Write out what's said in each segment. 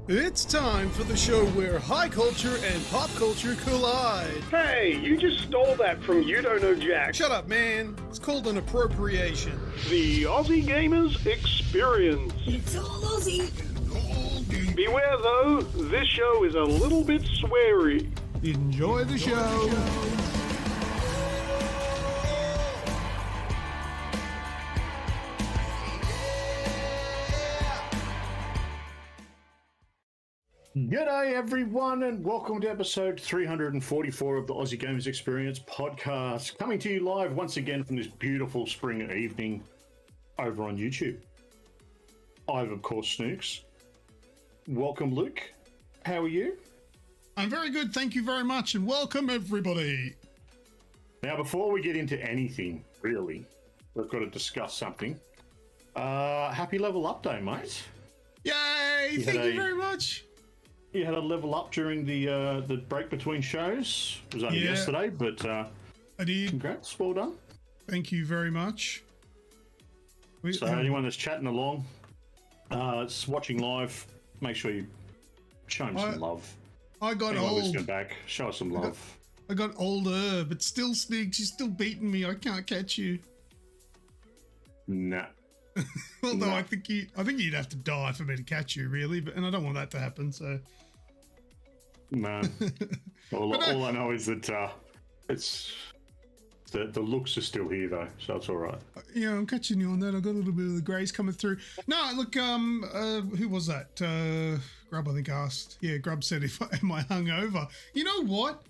It's time for the show where high culture and pop culture collide. Hey, you just stole that from You Don't Know Jack. Shut up, man. It's called an appropriation. The Aussie Gamers Experience. It's all Aussie. Beware though, this show is a little bit sweary. Enjoy the show. G'day everyone and welcome to episode 344 of the Aussie Gamers Experience podcast, coming to you live once again from this beautiful spring evening over on YouTube. I'm of course Snoogs. Welcome Luke, how are you? I'm very good, thank you very much, and welcome everybody. Now before we get into anything really, we've got to discuss something. Happy level up day, mate. Yay, thank you very much. You had a level up during the break between shows. It was only yesterday, but I did. Congrats, well done. Thank you very much. So anyone that's chatting along, watching live, make sure you show him some love. I got anyone old. Listening back, show us some love. I got older, but still, Snoogs, you're still beating me. I can't catch you. Nah. Although nah. I think you'd have to die for me to catch you, really. And I don't want that to happen. So. No. all I know is that it's the looks are still here though, so it's all right. Yeah, I'm catching you on that. I got a little bit of the grays coming through. No, look, who was that? Grub, I think, asked. Yeah, Grub said, am I hungover? You know what?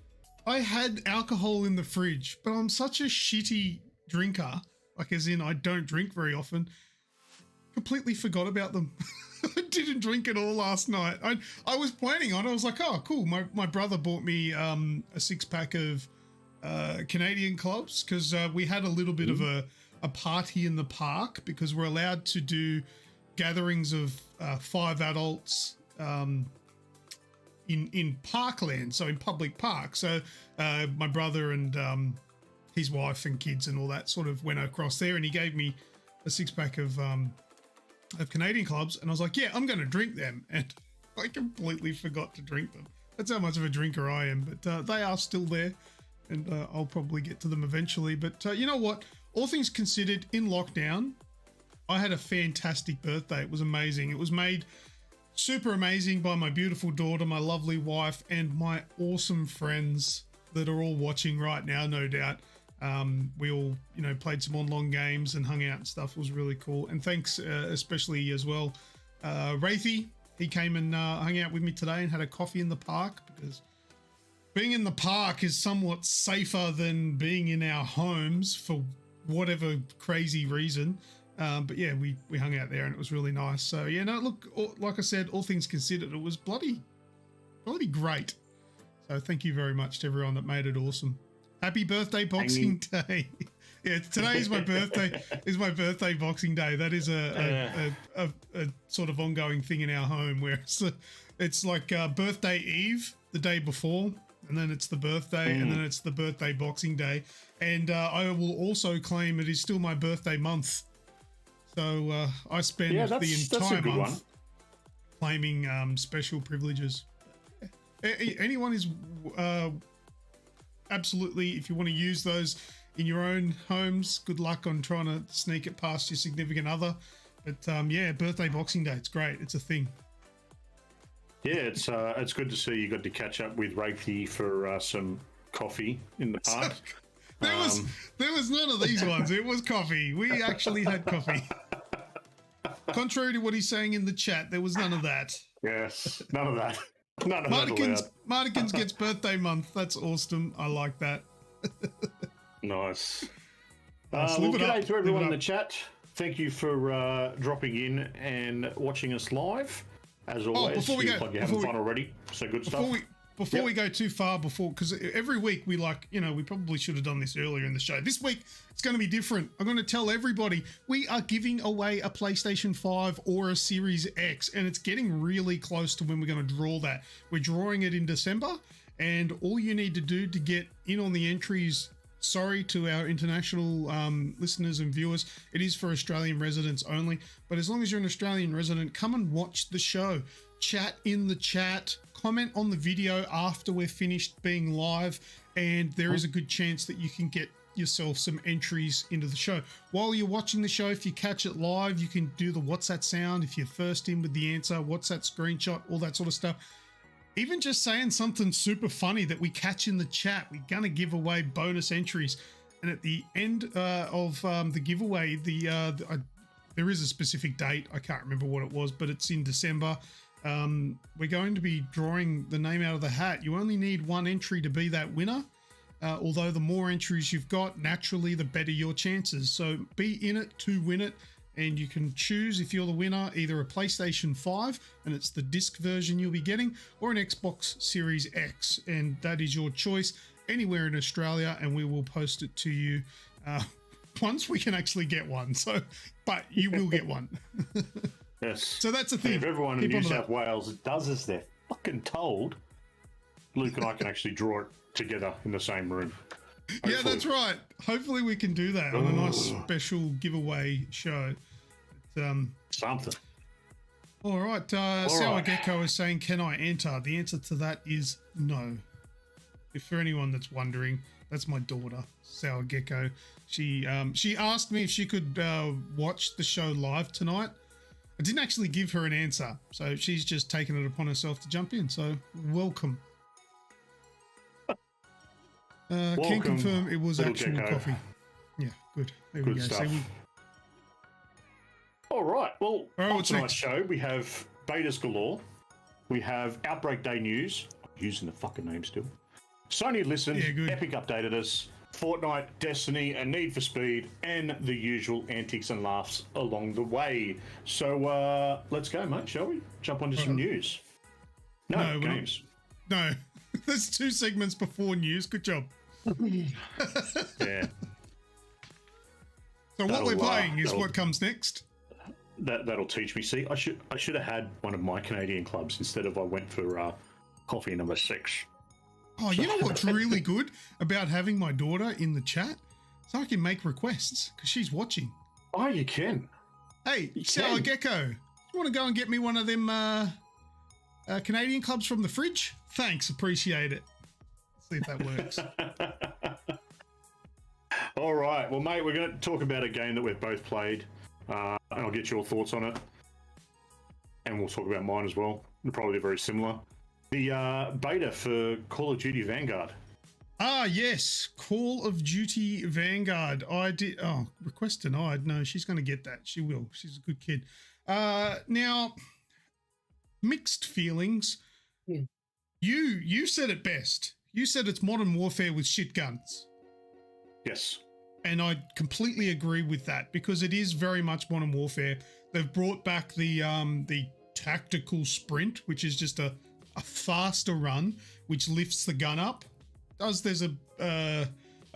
I had alcohol in the fridge, but I'm such a shitty drinker, like as in I don't drink very often. Completely forgot about them. I didn't drink at all last night. I was planning on it. I was like, oh, cool. My brother bought me a 6-pack of Canadian clubs because we had a little bit of a party in the park because we're allowed to do gatherings of 5 adults in parkland, so in public park. So my brother and his wife and kids and all that sort of went across there, and he gave me a 6-pack of of Canadian clubs, and I was like, yeah, I'm going to drink them, and I completely forgot to drink them. That's how much of a drinker I am, but they are still there, and I'll probably get to them eventually. But you know what? All things considered, in lockdown, I had a fantastic birthday. It was amazing. It was made super amazing by my beautiful daughter, my lovely wife, and my awesome friends that are all watching right now, no doubt. We all, played some online games and hung out and stuff. It was really cool. And thanks especially as well, Wraithy. He came and hung out with me today and had a coffee in the park, because being in the park is somewhat safer than being in our homes for whatever crazy reason. But yeah, we hung out there and it was really nice. So yeah, no, look, like I said, all things considered, it was bloody great. So thank you very much to everyone that made it awesome. Happy birthday, Boxing Day. Yeah, today is my birthday. Is my birthday, Boxing Day. That is a sort of ongoing thing in our home, where it's like birthday eve the day before, and then it's the birthday, and then it's the birthday Boxing Day. And I will also claim it is still my birthday month. So I spend the entire month claiming special privileges. Anyone is absolutely, if you want to use those in your own homes, good luck on trying to sneak it past your significant other. But yeah, birthday Boxing Day, it's great. It's a thing. Yeah, it's good to see you got to catch up with Rafi for some coffee in the park. There was none of these ones. It was coffee. We actually had coffee. Contrary to what he's saying in the chat, there was none of that. Yes, none of that. None of Martikins gets birthday month. That's awesome. I like that. Nice. Well, g'day to everyone in the chat. Thank you for dropping in and watching us live. As always, before we go, like you're having fun already. So good stuff. Before we go too far, because every week we we probably should have done this earlier in the show. This week, it's going to be different. I'm going to tell everybody we are giving away a PlayStation 5 or a Series X, and it's getting really close to when we're going to draw that. We're drawing it in December, and all you need to do to get in on the entries, sorry to our international listeners and viewers, it is for Australian residents only, but as long as you're an Australian resident, come and watch the show. Chat in the chat, comment on the video after we're finished being live, and there is a good chance that you can get yourself some entries into the show. While you're watching the show, if you catch it live, you can do the what's that sound, if you're first in with the answer, what's that screenshot, all that sort of stuff. Even just saying something super funny that we catch in the chat, we're going to give away bonus entries. And at the end of the giveaway, there is a specific date. I can't remember what it was, but it's in December. We're going to be drawing the name out of the hat. You only need one entry to be that winner. Although the more entries you've got, naturally, the better your chances. So be in it to win it. And you can choose, if you're the winner, either a PlayStation 5, and it's the disc version you'll be getting, or an Xbox Series X. And that is your choice anywhere in Australia, and we will post it to you once we can actually get one. So, but you will get one. Yes. So that's the thing. If everyone in New South Wales does as they're fucking told, Luke and I can actually draw it together in the same room. Hopefully. Yeah, that's right. Hopefully we can do that on a nice special giveaway show. Something. All right. Sour Gecko is saying, can I enter? The answer to that is no. If for anyone that's wondering, that's my daughter, Sour Gecko. She asked me if she could watch the show live tonight. I didn't actually give her an answer, so she's just taken it upon herself to jump in. So welcome. Can confirm it was actual coffee. Yeah, good. There we go. Stuff. All right. Well, on tonight's show, we have betas galore. We have Outbreak Day news. I'm using the fucking name still. Sony listened. Yeah, good. Epic updated us. Fortnite, Destiny, and Need for Speed, and the usual antics and laughs along the way. So let's go, mate, shall we? Jump onto some news. No, games. No. There's 2 segments before news. Good job. Yeah. So what we're playing is what comes next. That'll teach me. See, I should have had one of my Canadian clubs instead of I went for coffee number 6. Oh, you know what's really good about having my daughter in the chat? So I can make requests because she's watching. Oh, you can. Hey, You Sour can. Gecko, you want to go and get me one of them Canadian clubs from the fridge? Thanks, appreciate it. See if that works. All right. Well, mate, we're going to talk about a game that we've both played, and I'll get your thoughts on it. And we'll talk about mine as well. They're probably very similar. The beta for Call of Duty Vanguard. Ah, yes. Call of Duty Vanguard. I did. Oh, request denied. No, she's going to get that. She will. She's a good kid. Now, mixed feelings. You said it best. You said it's Modern Warfare with shit guns. Yes. And I completely agree with that because it is very much Modern Warfare. They've brought back the tactical sprint, which is just a faster run, which lifts the gun up. There's a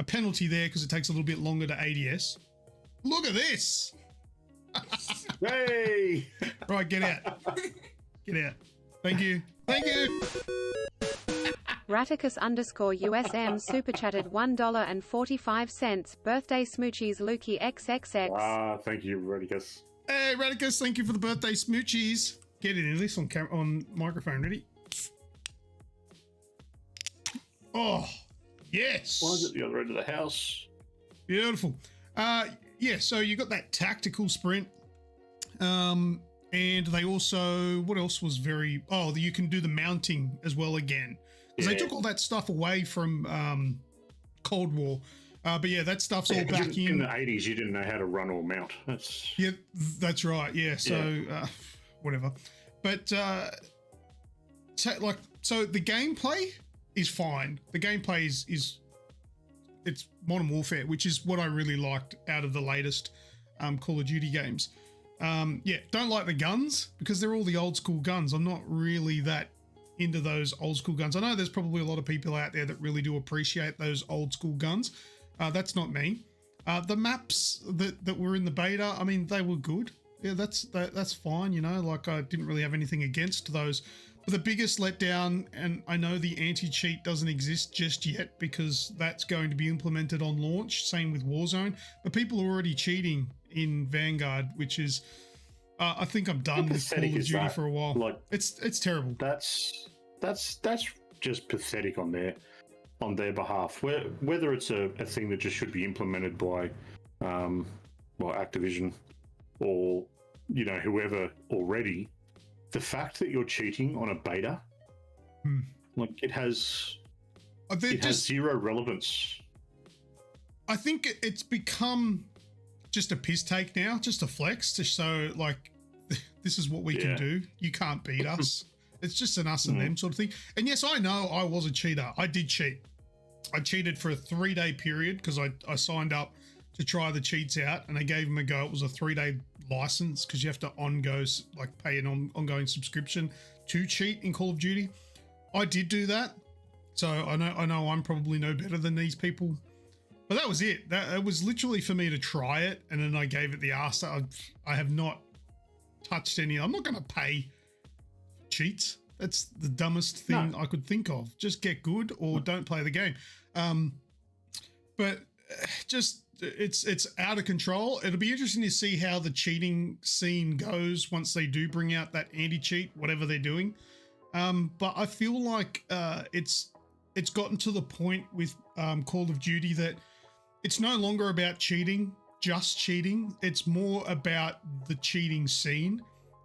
penalty there because it takes a little bit longer to ADS. Look at this. Hey! Right, get out. Get out. Thank you. Thank you. Raticus_USM super chatted $1.45. Birthday smoochies Lukey XXX. Thank you, Radicus. Hey, Radicus, thank you for the birthday smoochies. Get it in this on camera, on microphone. Ready? Oh, yes. Why is it the other end of the house? Beautiful. Yeah, so you got that tactical sprint. And they also, what else was very, you can do the mounting as well again. Because they took all that stuff away from Cold War. But yeah, that stuff's all back in. In the 80s, you didn't know how to run or mount. Yeah, that's right. Yeah, so whatever. But so the gameplay is fine. The gameplay is it's Modern Warfare, which is what I really liked out of the latest Call of Duty games. Don't like the guns because they're all the old school guns. I'm not really that into those old school guns. I know there's probably a lot of people out there that really do appreciate those old school guns. That's not me. The maps that were in the beta, I mean, they were good. Yeah, that's fine. You know, like I didn't really have anything against those. But the biggest letdown, and I know the anti-cheat doesn't exist just yet because that's going to be implemented on launch. Same with Warzone. But people are already cheating in Vanguard, which is, I think I'm done with Call of Duty for a while. Like, it's terrible. That's just pathetic on their behalf. Whether it's a thing that just should be implemented by Activision or whoever already, the fact that you're cheating on a beta, like it has zero relevance. I think it's become just a piss take now, just a flex to show like this is what we can do. You can't beat us. It's just an us and them sort of thing. And yes, I know I was a cheater. I did cheat. I cheated for a 3-day period because I signed up to try the cheats out and I gave them a go. It was a 3-day license because you have to pay an ongoing subscription to cheat in Call of Duty. I did do that. So I know I'm probably no better than these people. But that was it. It was literally for me to try it and then I gave it the arse. I have not touched any. I'm not going to pay cheats. That's the dumbest thing I could think of. Just get good or don't play the game. But just it's out of control. It'll be interesting to see how the cheating scene goes once they do bring out that anti-cheat, whatever they're doing. But I feel like it's gotten to the point with Call of Duty that it's no longer about cheating, just cheating. It's more about the cheating scene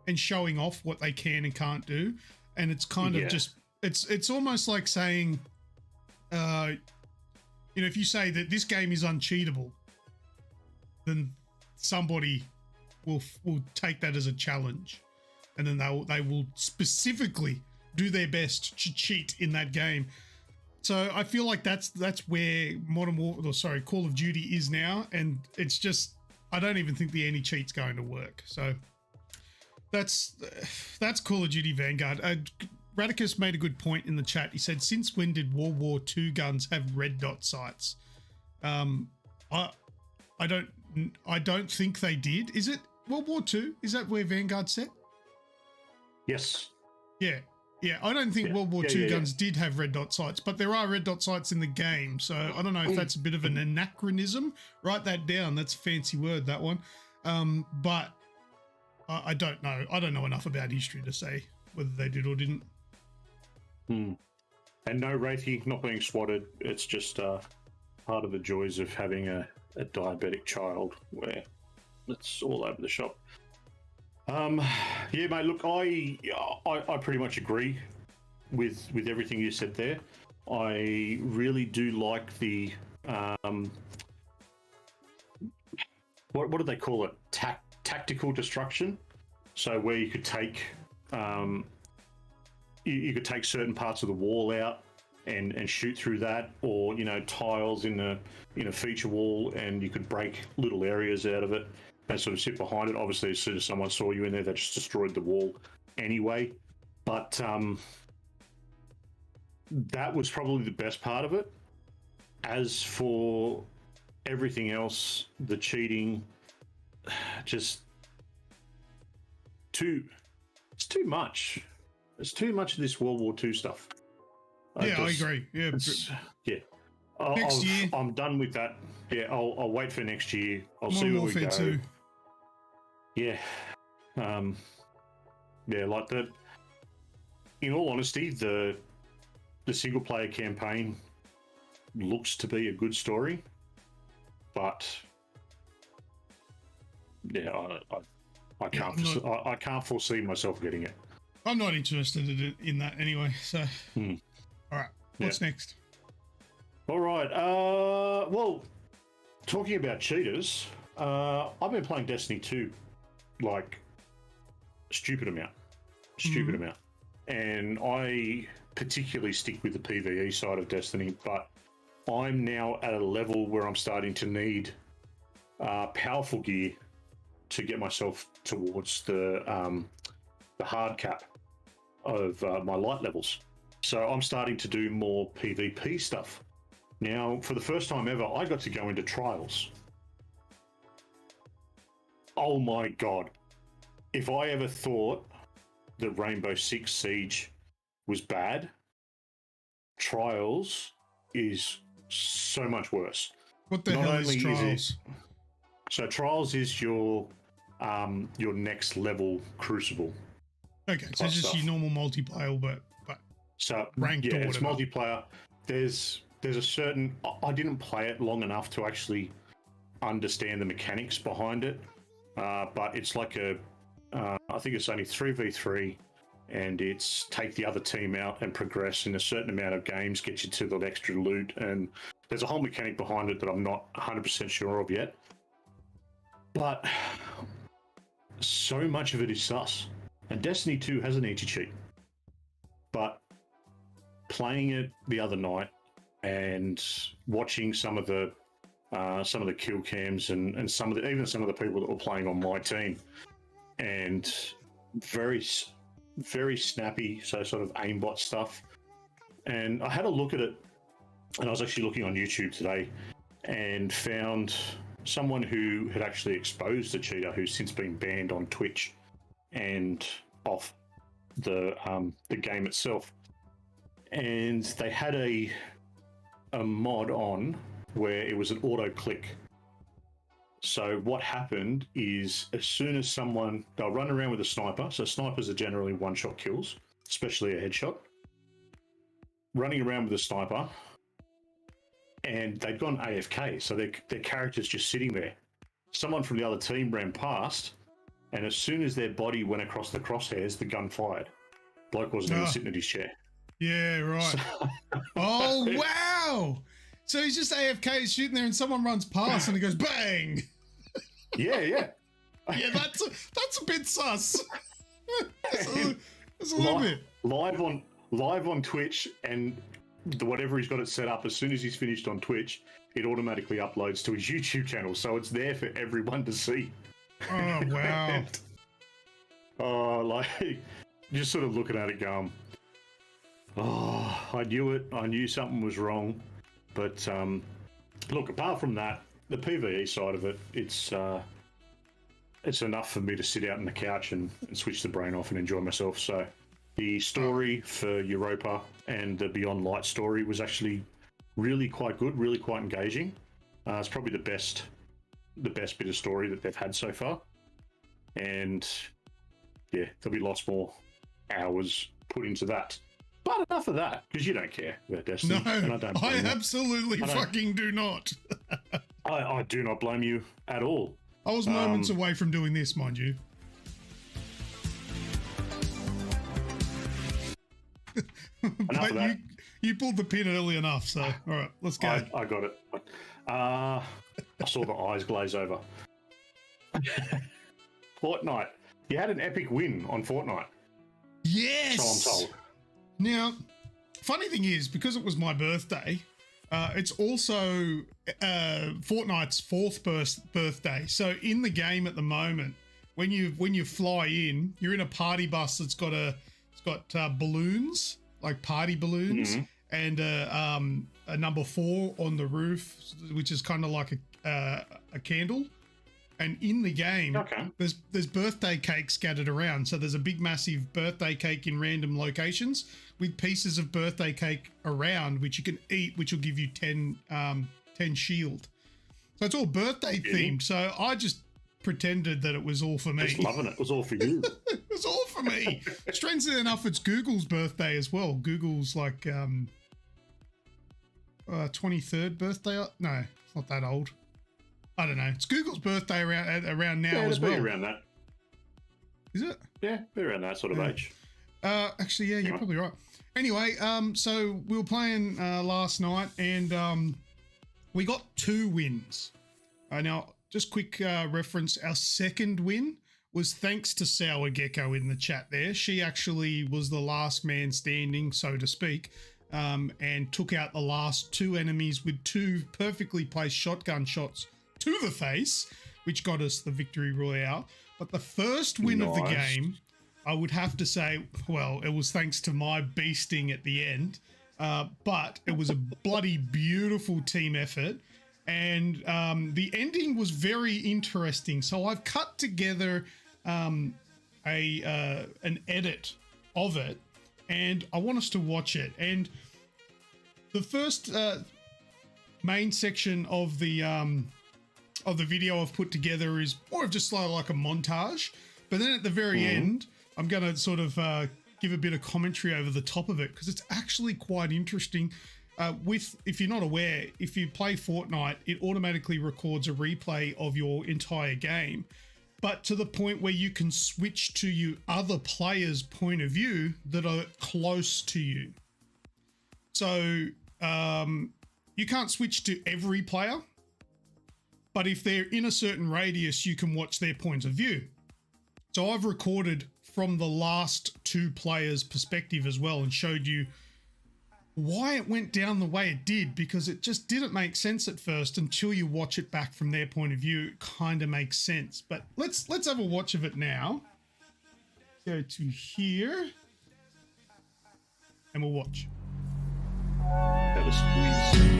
and showing off what they can and can't do. And it's kind of just, it's almost like saying, if you say that this game is uncheatable, then somebody will take that as a challenge. And then they will specifically do their best to cheat in that game. So I feel like that's where Call of Duty is now. And it's just, I don't even think the anti-cheat's going to work. So that's Call of Duty Vanguard. Radicus made a good point in the chat. He said, since when did World War II guns have red dot sights? I don't think they did. Is it World War II? Is that where Vanguard's set? Yes. Yeah. I don't think World War II guns did have red dot sights, but there are red dot sights in the game. So I don't know if that's a bit of an anachronism. Write that down. That's a fancy word, that one. But I don't know. I don't know enough about history to say whether they did or didn't. And no Wraithy, not being swatted. It's just part of the joys of having a diabetic child where it's all over the shop. Yeah, mate, look, I pretty much agree with everything you said there. I really do like the what do they call it? Tactical destruction. So where you could take you could take certain parts of the wall out and shoot through that, or tiles in a feature wall, and you could break little areas out of it and sort of sit behind it. Obviously, as soon as someone saw you in there, they just destroyed the wall anyway. But that was probably the best part of it. As for everything else, the cheating, just it's too much. It's too much of this World War II stuff. I agree. Yeah. Next year, I'm done with that. Yeah, I'll wait for next year. I'll see where we go. 2. Yeah. Yeah, like that. In all honesty, the single player campaign looks to be a good story, but yeah, I can't foresee myself getting it. I'm not interested in that anyway. So, all right, what's next? All right. Well, talking about cheaters, I've been playing Destiny 2, like stupid amount, and I particularly stick with the PvE side of Destiny, but I'm now at a level where I'm starting to need powerful gear to get myself towards the hard cap of my light levels. So I'm starting to do more PvP stuff. Now, for the first time ever, I got to go into trials. Oh my God. If I ever thought that Rainbow Six Siege was bad, Trials is so much worse. What the hell is Trials? So Trials is your next level Crucible. Okay, so it's just your normal multiplayer, but so ranked or it's whatever. Multiplayer. There's a certain. I didn't play it long enough to actually understand the mechanics behind it, but it's like I think it's only 3v3, and it's take the other team out and progress in a certain amount of games, get you to the extra loot, and there's a whole mechanic behind it that I'm not 100% sure of yet. But so much of it is sus. And Destiny 2 has an easy cheat. But playing it the other night and watching some of the kill cams and even some of the people that were playing on my team, and very, very snappy, so sort of aimbot stuff. And I had a look at it, and I was actually looking on YouTube today and found someone who had actually exposed a cheater who's since been banned on Twitch and off the game itself. And they had a mod on where it was an auto click. So what happened is, as soon as they'll run around with a sniper. So snipers are generally one-shot kills, especially a headshot. Running around with a sniper, and they'd gone AFK, so their character's just sitting there. Someone from the other team ran past, and as soon as their body went across the crosshairs, the gun fired. Bloke wasn't even sitting at his chair. Yeah, right. Oh, wow! So he's just AFK shooting there, and someone runs past, and he goes bang. Yeah. Yeah, that's a bit sus. That's a little bit live on Twitch, and whatever he's got it set up, as soon as he's finished on Twitch, it automatically uploads to his YouTube channel, so it's there for everyone to see. Oh wow! Like just sort of looking at it, going, "Oh, I knew it. I knew something was wrong." But look, apart from that, the PvE side of it, it's enough for me to sit out on the couch and switch the brain off and enjoy myself. So the story for Europa and the Beyond Light story was actually really quite good, really quite engaging. It's probably the best bit of story that they've had so far. And yeah, there'll be lots more hours put into that. But enough of that, because you don't care about Destiny. No, and I don't I blame you. absolutely fucking do not. I do not blame you at all. I was moments away from doing this, mind you. But you pulled the pin early enough, so all right, let's go. I got it. I saw the eyes glaze over. Fortnite. You had an epic win on Fortnite. Yes. So I'm told. Now, funny thing is, because it was my birthday, it's also Fortnite's 4th birthday. So in the game at the moment, when you fly in, you're in a party bus that's got balloons, like party balloons, and a number 4 on the roof, which is kind of like a candle. And in the game, there's birthday cake scattered around. So there's a big, massive birthday cake in random locations with pieces of birthday cake around, which you can eat, which will give you 10 shield. So it's all birthday themed. So I just pretended that it was all for me. Just loving it. It was all for you. It was all for me. Strangely enough, it's Google's birthday as well. Google's like 23rd birthday. No, it's not that old. I don't know. It's Google's birthday around now as well. Around that. Is it? Yeah, be around that sort of age. Actually, yeah, you're probably right. Anyway, so we were playing last night, and we got 2 wins. Now, just quick reference: our second win was thanks to Sour Gecko in the chat. There, she actually was the last man standing, so to speak. And took out the last 2 enemies with 2 perfectly placed shotgun shots to the face, which got us the victory royale. But the first win of the game, I would have to say, well, it was thanks to my beasting at the end, but it was a bloody beautiful team effort. And the ending was very interesting. So I've cut together an edit of it, and I want us to watch it. And the first main section of the video I've put together is more of just like a montage. But then at the very end, I'm going to sort of give a bit of commentary over the top of it, because it's actually quite interesting. If you're not aware, if you play Fortnite, it automatically records a replay of your entire game, but to the point where you can switch to your other players' point of view that are close to you. So you can't switch to every player, but if they're in a certain radius, you can watch their points of view. So I've recorded from the last 2 players' perspective as well, and showed you why it went down the way it did, because it just didn't make sense at first until you watch it back from their point of view. It kind of makes sense. But let's have a watch of it now. Go to here, and we'll watch. That was squeeze.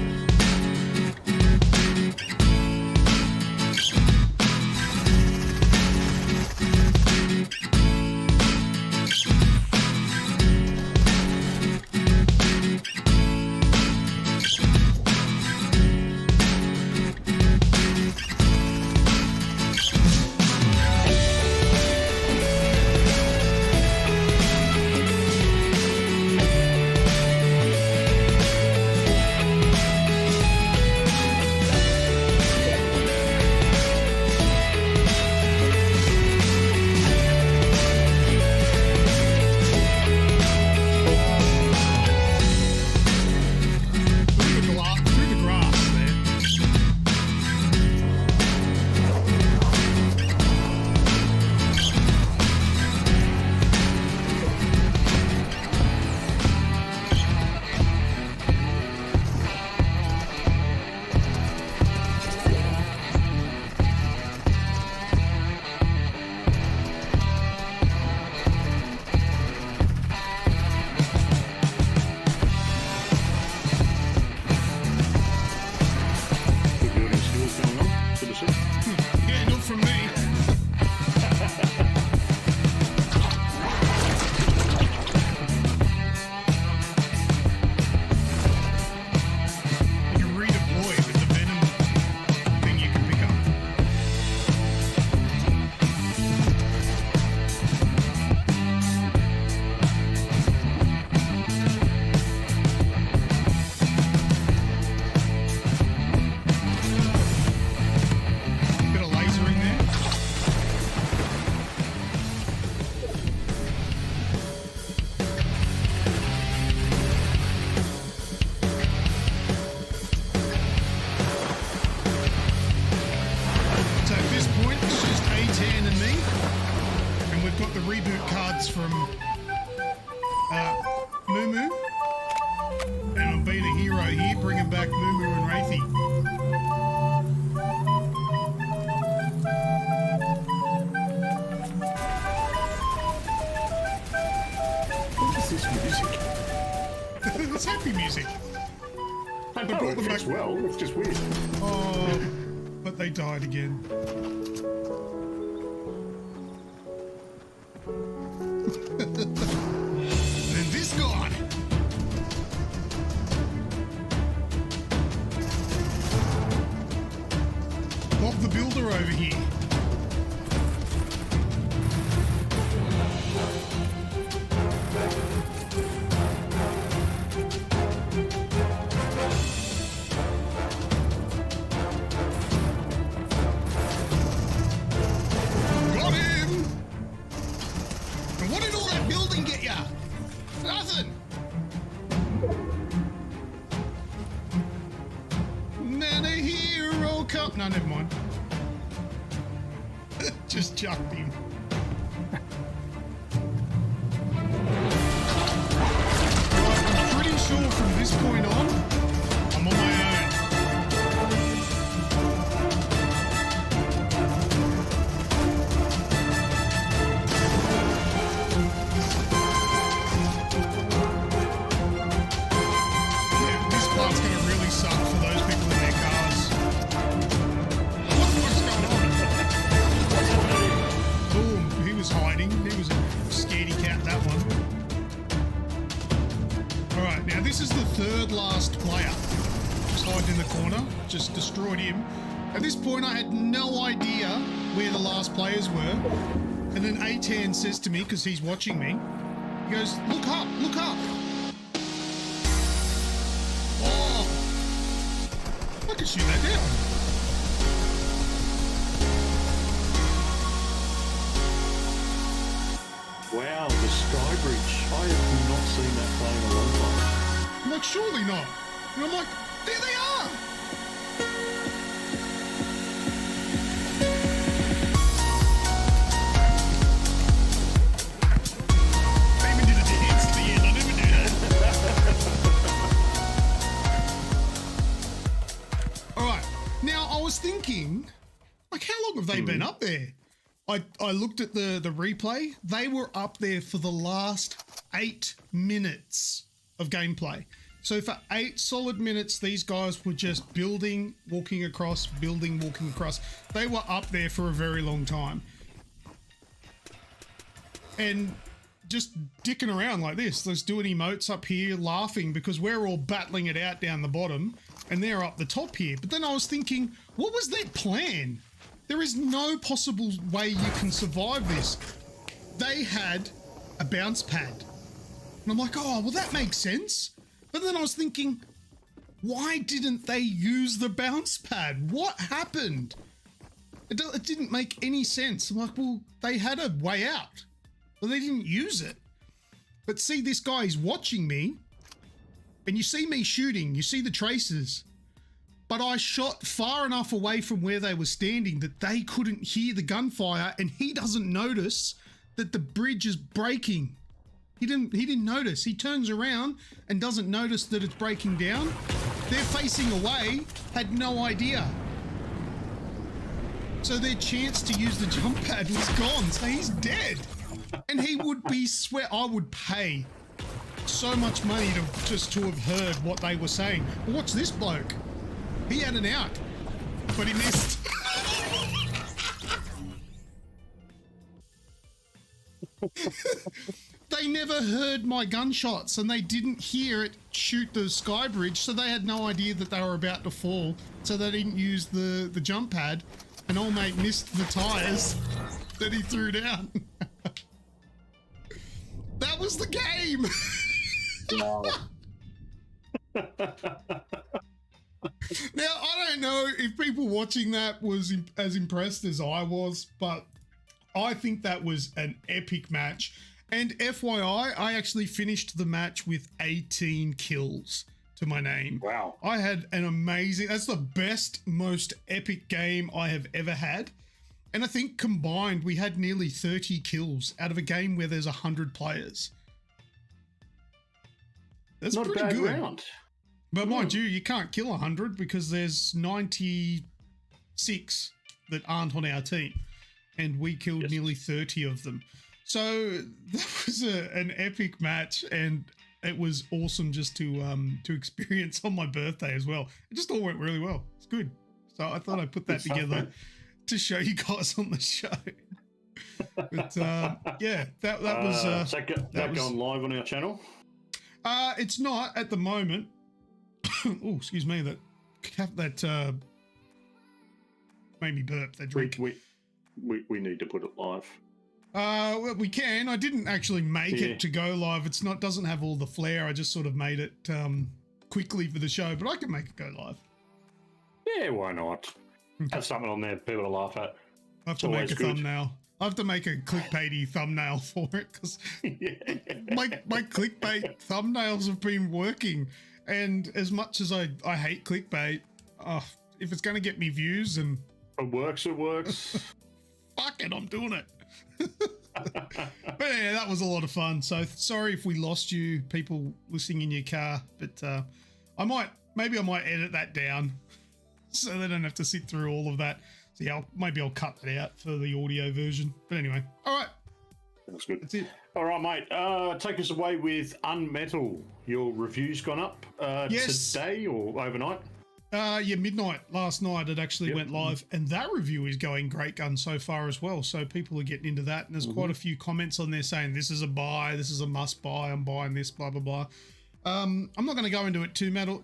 this music? It's happy music. I know, it fits well. It's just weird. Oh, but they died again. And this gone. Bob the Builder over here. Got him! And what did all that building get ya? Nothing! And then a hero come. No, never mind. Just chucked him. I'm pretty sure from this point on, I'm on my own. Yeah, this part's gonna really suck for those people in their cars. What's going on? Boom, he was hiding. He was a scaredy cat, that one. All right, now this is the third last player. Just hiding in the corner, just destroyed him. At this point, I had no idea where the last players were. And then Atan says to me, because he's watching me, he goes, look up, look up. Oh, I can shoot that down. Wow, the Sky Bridge. I have not seen that play in a long time. I'm like, surely not. And I'm like, there they are. I even did a dance at the end. I never do that. All right. Now, I was thinking, like, how long have they been up there? I looked at the replay. They were up there for the last 8 minutes of gameplay. So for 8 solid minutes, these guys were just building, walking across, building, walking across. They were up there for a very long time. And just dicking around like this. Let's doing emotes up here, laughing because we're all battling it out down the bottom and they're up the top here. But then I was thinking, what was their plan? There is no possible way you can survive this. They had a bounce pad. And I'm like, oh, well, that makes sense. But then I was thinking, why didn't they use the bounce pad? What happened? It didn't make any sense. I'm like, well, they had a way out. Well, they didn't use it. But see, this guy is watching me. And you see me shooting. You see the traces. But I shot far enough away from where they were standing that they couldn't hear the gunfire, and he doesn't notice that the bridge is breaking. He didn't notice. He turns around and doesn't notice that it's breaking down. They're facing away, had no idea. So their chance to use the jump pad was gone. So he's dead. And he would be I would pay so much money to have heard what they were saying. But watch this bloke. He had an out, but he missed. They never heard my gunshots and they didn't hear it shoot the sky bridge, so they had no idea that they were about to fall, so they didn't use the jump pad, and old mate missed the tires that he threw down. That was the game. Wow. Now, I don't know if people watching that was as impressed as I was, but I think that was an epic match. And FYI, I actually finished the match with 18 kills to my name. Wow. I had an amazing, that's the best, most epic game I have ever had. And I think combined, we had nearly 30 kills out of a game where there's 100 players. That's not pretty a bad good. round. But mind you can't kill 100 because there's 96 that aren't on our team. And we killed nearly 30 of them. So that was an epic match, and it was awesome just to experience on my birthday as well. It just all went really well. It's good. So I thought I'd put that together to show you guys on the show. But yeah, that was. That going live on our channel? It's not at the moment. Oh, excuse me. That made me burp. That drink. We need to put it live. Well, we can. I didn't actually make it to go live. It's not doesn't have all the flair. I just sort of made it quickly for the show, but I can make it go live. Yeah, why not? Okay. Have something on there for people to laugh at. I have to make a thumbnail. I have to make a clickbaity thumbnail for it because my clickbait thumbnails have been working. And as much as I hate clickbait, if it's going to get me views and it works. Fuck it, I'm doing it. But yeah, that was a lot of fun. So sorry if we lost you, people listening in your car. But maybe I might edit that down so they don't have to sit through all of that. So yeah, maybe I'll cut that out for the audio version. But anyway, all right. That's good. That's it. All right, mate. Take us away with Unmetal. Your review's gone up today or overnight? Yeah, midnight last night it actually went live, and that review is going great guns so far as well. So people are getting into that, and there's quite a few comments on there saying this is a buy, this is a must buy, I'm buying this, blah blah blah. I'm not going to go into it too much,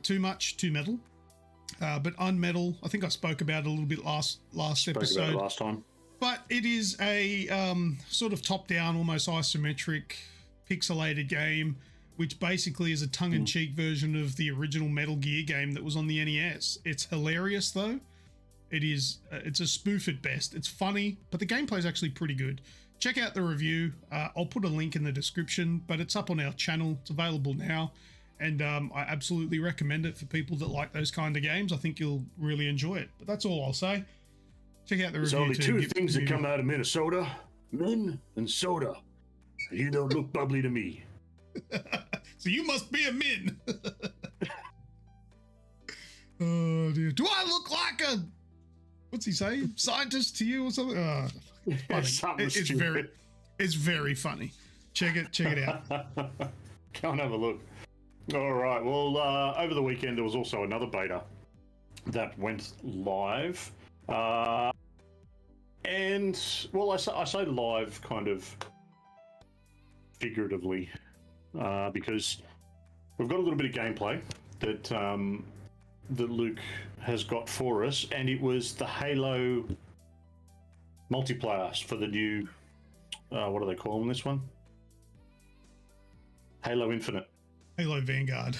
but Unmetal, I think I spoke about it a little bit last episode. About it last time. But it is a sort of top-down, almost isometric, pixelated game, which basically is a tongue-in-cheek version of the original Metal Gear game that was on the NES. It's hilarious, though. It's a spoof at best. It's funny, but the gameplay is actually pretty good. Check out the review. I'll put a link in the description, but it's up on our channel. It's available now, and I absolutely recommend it for people that like those kind of games. I think you'll really enjoy it. But that's all I'll say. Check out the review. There's only two things that come out of Minnesota: men and soda. You don't look bubbly to me. So you must be a min. Oh dear. Do I look like a what's he say? Scientist to you or something? Oh, it's funny. It's very funny. Check it out. Go and have a look. All right. Well, over the weekend there was also another beta that went live. And well, I say live kind of figuratively. Because we've got a little bit of gameplay that Luke has got for us, and it was the Halo multiplayer for the new what do they call them this one? Halo Infinite. Halo Vanguard.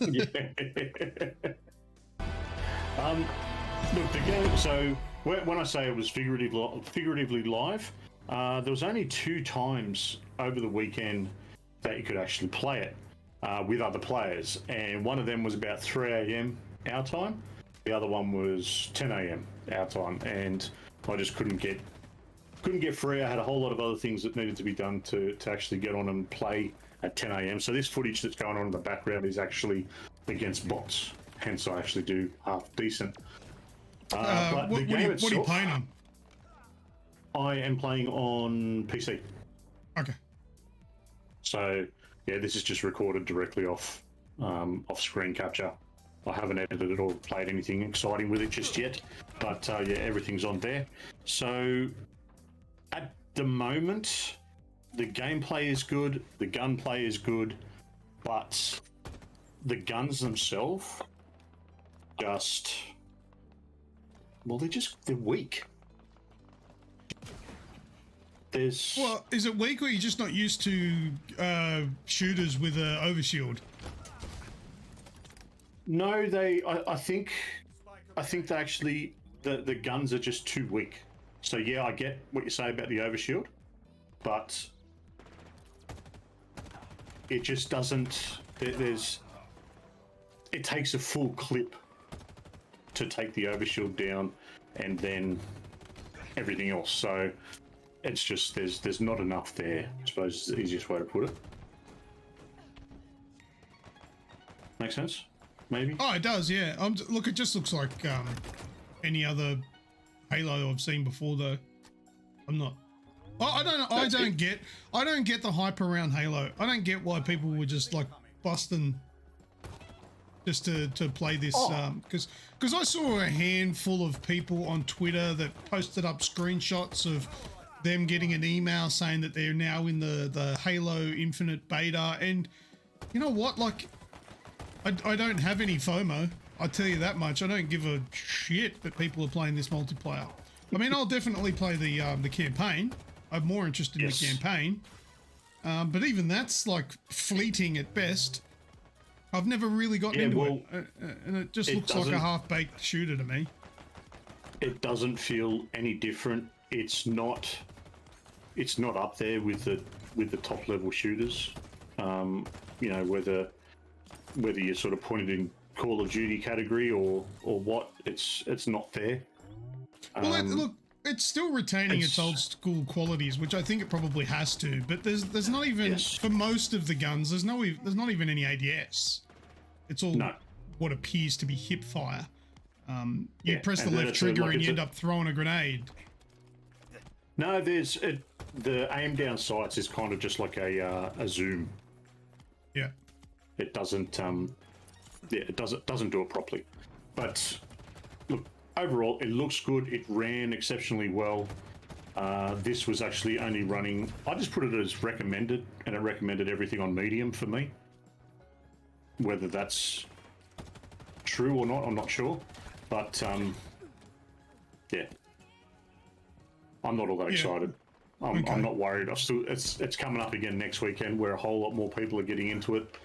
Yeah. Look, the game. So when I say it was figuratively live, there was only 2 times over the weekend that you could actually play it with other players, and one of them was about 3 a.m. our time. The other one was 10 a.m. our time, and I just couldn't get free. I had a whole lot of other things that needed to be done to actually get on and play at 10 a.m. So this footage that's going on in the background is actually against bots. Hence, I actually do half decent. But what are you playing on? I am playing on PC. Okay. So yeah, this is just recorded directly off screen capture. I haven't edited it or played anything exciting with it just yet, but yeah, everything's on there. So at the moment, the gameplay is good, the gunplay is good, but the guns themselves they're weak. Well, is it weak, or are you just not used to shooters with an overshield? No, I think they actually the guns are just too weak. So yeah, I get what you say about the overshield, but it just doesn't. It takes a full clip to take the overshield down, and then everything else. So it's just there's not enough there, I suppose is the easiest way to put it. Make sense? Maybe? Oh, it does, yeah. Look, it just looks like any other Halo I've seen before, though. I'm not I don't get the hype around Halo. I don't get why people were just like busting just to play this, because I saw a handful of people on Twitter that posted up screenshots of them getting an email saying that they're now in the Halo Infinite beta, and you know what, like I don't have any FOMO, I'll tell you that much. I don't give a shit that people are playing this multiplayer. I mean, I'll definitely play the campaign. I'm more interested in the campaign, but even that's like fleeting at best. I've never really gotten into it, and it just looks like a half-baked shooter to me. It doesn't feel any different. It's not up there with the top level shooters. You know, whether you're sort of pointed in Call of Duty category or what, it's not there. Well, look, it's still retaining its old school qualities, which I think it probably has to. But there's not even for most of the guns. There's not even any ADS. It's all what appears to be hip fire. You press the left trigger and you end up throwing a grenade. No, the aim down sights is kind of just like a zoom. Yeah. It doesn't. It doesn't do it properly. But look, overall, it looks good. It ran exceptionally well. This was actually only running. I just put it as recommended, and it recommended everything on medium for me. Whether that's true or not, I'm not sure. But yeah, I'm not all that excited. I'm not worried. It's coming up again next weekend, where a whole lot more people are getting into it.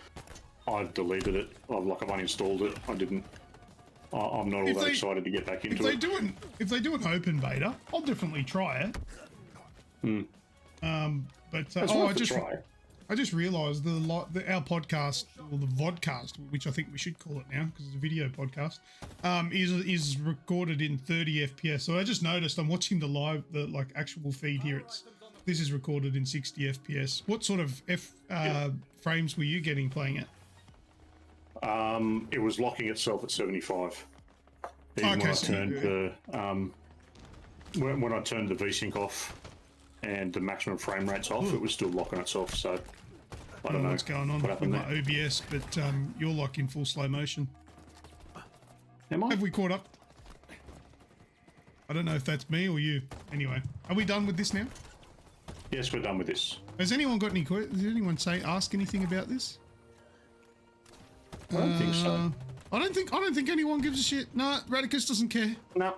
I've deleted it. I've uninstalled it. I'm not all that excited to get back into it. If they do an open beta, I'll definitely try it. But I just realised our podcast, or the vodcast, which I think we should call it now because it's a video podcast, is recorded in 30 FPS. So I just noticed I'm watching the actual feed here. This is recorded in 60 FPS. What sort of frames were you getting playing it? It was locking itself at 75. Even when I turned when I turned the VSync off and the maximum frame rates off, it was still locking itself. So I don't know what's going on with my OBS, but you're like in full slow motion. Am I? Have we caught up? I don't know if that's me or you. Anyway, are we done with this now? Yes, we're done with this. Has anyone got any questions? Did anyone ask anything about this? I don't think so. I don't think anyone gives a shit. No, Radicus doesn't care. No.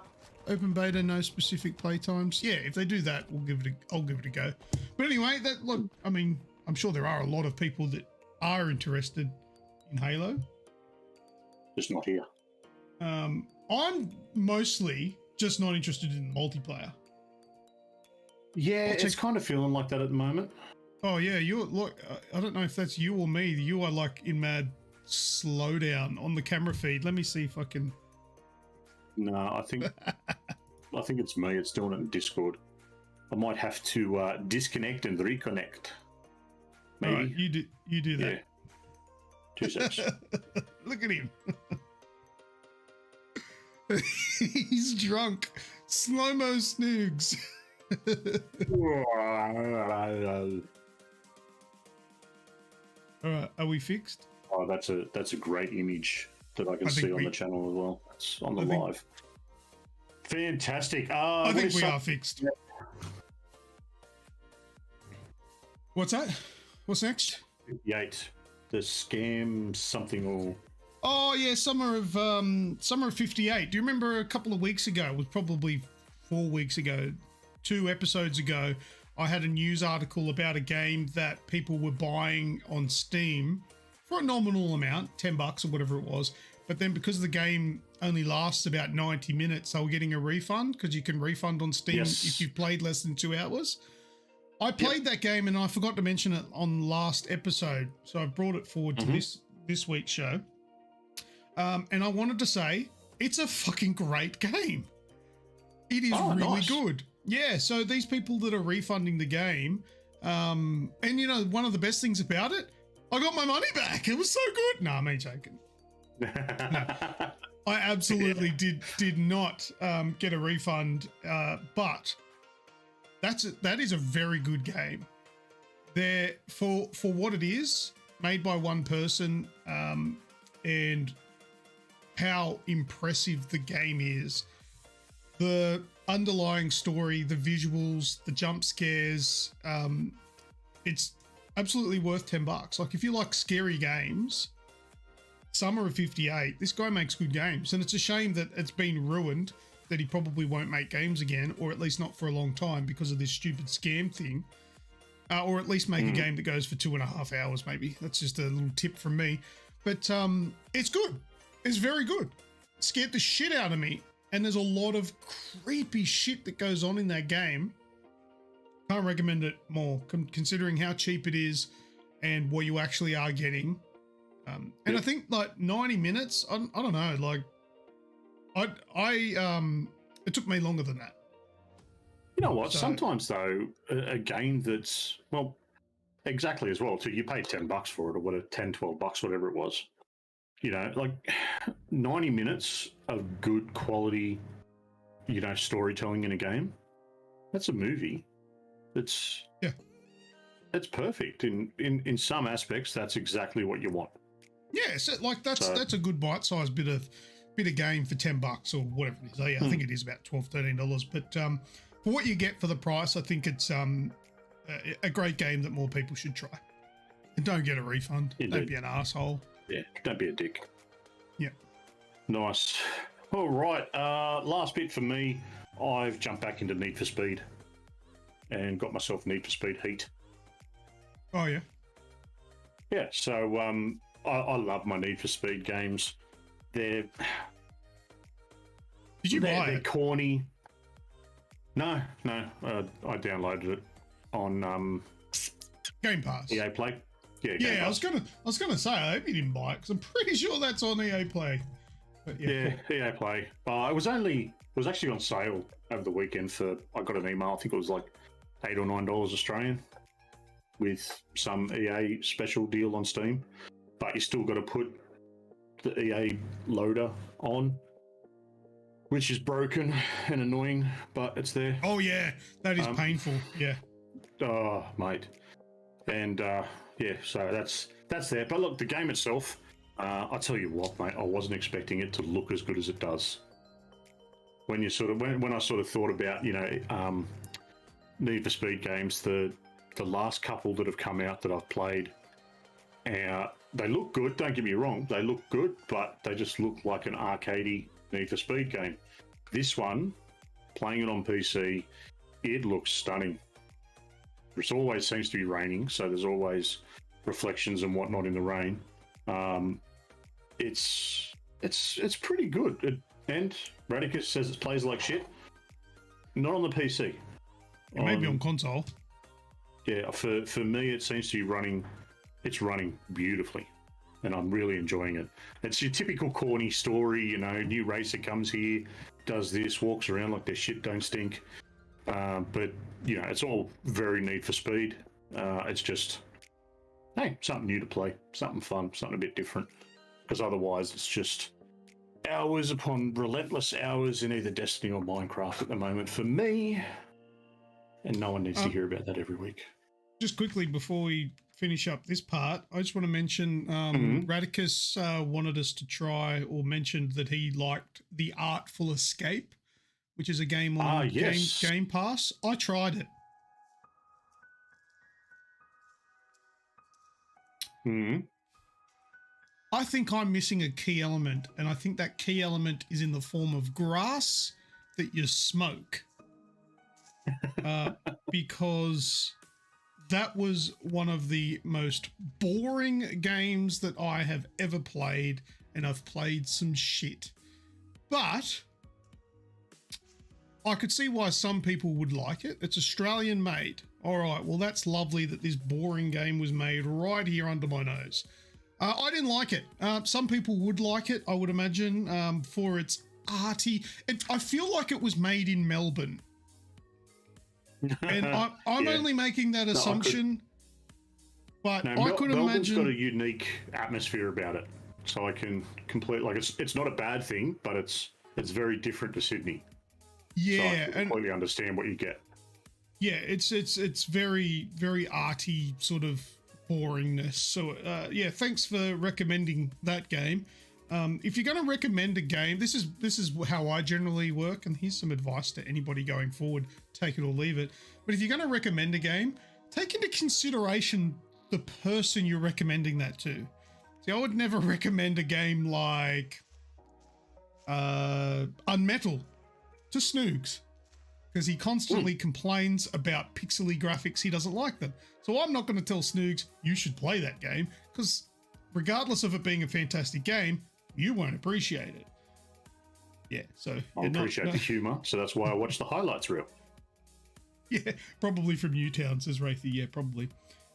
Open beta, no specific play times. Yeah, if they do that, I'll give it a go. But anyway, I mean, I'm sure there are a lot of people that are interested in Halo. Just not here. I'm mostly just not interested in the multiplayer. Yeah, it's kind of feeling like that at the moment. Oh yeah, I don't know if that's you or me. You are like in mad slowdown on the camera feed. Let me see if I can. No, I think it's me. It's doing it in Discord. I might have to disconnect and reconnect. Maybe. All right, you do that. Yeah. 2 seconds. Look at him. He's drunk. Slow-mo Snoogs. All right, are we fixed? Oh, that's a great image that I can see on the channel as well. It's on the live. Fantastic. I think we are fixed. What's that? What's next? 58. The scam something or. Oh yeah, summer of 58. Do you remember a couple of weeks ago? It was probably 4 weeks ago, 2 episodes ago. I had a news article about a game that people were buying on Steam for a nominal amount, $10 or whatever it was. But then because the game only lasts about 90 minutes, they were getting a refund because you can refund on Steam if you've played less than 2 hours. I played that game and I forgot to mention it on last episode. So I brought it forward to this week's show. And I wanted to say, it's a fucking great game. It is really good. Yeah, so these people that are refunding the game, and you know, one of the best things about it, I got my money back. It was so good. No, I'm only joking. No, I absolutely did not get a refund, but that is a very good game. There for what it is, made by one person, and how impressive the game is. The underlying story, the visuals, the jump scares, it's absolutely worth $10. Like if you like scary games, Summer of 58, this guy makes good games, and it's a shame that it's been ruined, that he probably won't make games again, or at least not for a long time because of this stupid scam thing. Or at least make a game that goes for 2.5 hours, maybe. That's just a little tip from me. But it's good. It's very good. It scared the shit out of me. And there's a lot of creepy shit that goes on in that game. Can't recommend it more, considering how cheap it is and what you actually are getting. And I think like 90 minutes, I don't know, like it took me longer than that. You know what? So, sometimes though, a game that's, well, exactly as well too. You paid $10 for it, or whatever, $10-12, whatever it was. You know, like 90 minutes of good quality, you know, storytelling in a game. That's a movie. It's perfect. In some aspects, that's exactly what you want. Yeah, so like that's a good bite-sized bit of game for $10 or whatever it is. I think it is about $12-13. But for what you get for the price, I think it's a great game that more people should try. And don't get a refund. Indeed. Don't be an asshole. Yeah, don't be a dick. Yeah. Nice. All right. Last bit for me. I've jumped back into Need for Speed and got myself Need for Speed Heat. Oh yeah. Yeah. So I love my Need for Speed games. Did you buy it? They're corny. No. I downloaded it on Game Pass. EA Play. Yeah, I was gonna say I hope you didn't buy it because I'm pretty sure that's on EA Play. But yeah, cool. EA Play. It was actually on sale over the weekend for. I got an email. I think it was like $8 or $9 Australian, with some EA special deal on Steam. But you still got to put the EA loader on, which is broken and annoying, but it's there. Oh yeah, that is painful. Yeah. Oh mate, and yeah, so that's there. But look, the game itself, I tell you what, mate, I wasn't expecting it to look as good as it does. When I sort of thought about, you know, Need for Speed games, the last couple that have come out that I've played, they look good. Don't get me wrong, they look good, but they just look like an arcadey Need for Speed game. This one, playing it on PC, it looks stunning. It always seems to be raining, so there's always reflections and whatnot in the rain. It's pretty good. And Radicus says it plays like shit. Not on the PC. It may be on console. Yeah, for me, it seems to be running. It's running beautifully, and I'm really enjoying it. It's your typical corny story, you know. New racer comes here, does this, walks around like their shit don't stink. But you know, it's all very Need for Speed. It's just, hey, something new to play, something fun, something a bit different. Because otherwise, it's just hours upon relentless hours in either Destiny or Minecraft at the moment for me. And no one needs to hear about that every week. Just quickly before we finish up this part, I just want to mention Radicus wanted us to try, or mentioned that he liked The Artful Escape, which is a game on Game Pass. I tried it. I think I'm missing a key element, and I think that key element is in the form of grass that you smoke. Because that was one of the most boring games that I have ever played, and I've played some shit. But I could see why some people would like it. It's Australian made. All right, well, that's lovely that this boring game was made right here under my nose. I didn't like it. Some people would like it, I would imagine, for its arty. I feel like it was made in Melbourne. And I'm only making that assumption, but I could Melbourne's imagine... got a unique atmosphere about it. So I can completely, like, it's not a bad thing, but it's very different to Sydney. Yeah, so I completely understand what you get. Yeah, it's very, very arty sort of boringness. So yeah, thanks for recommending that game. If you're going to recommend a game, this is how I generally work, and here's some advice to anybody going forward: take it or leave it. But if you're going to recommend a game, take into consideration the person you're recommending that to. See, I would never recommend a game like Unmetal to Snoogs, because he constantly complains about pixely graphics. He doesn't like them. So I'm not going to tell Snoogs you should play that game, because regardless of it being a fantastic game, you won't appreciate it. Yeah, so I appreciate the humor, so that's why I watch the highlights reel. Yeah, probably from Newtown, says Wraithy. Yeah, probably.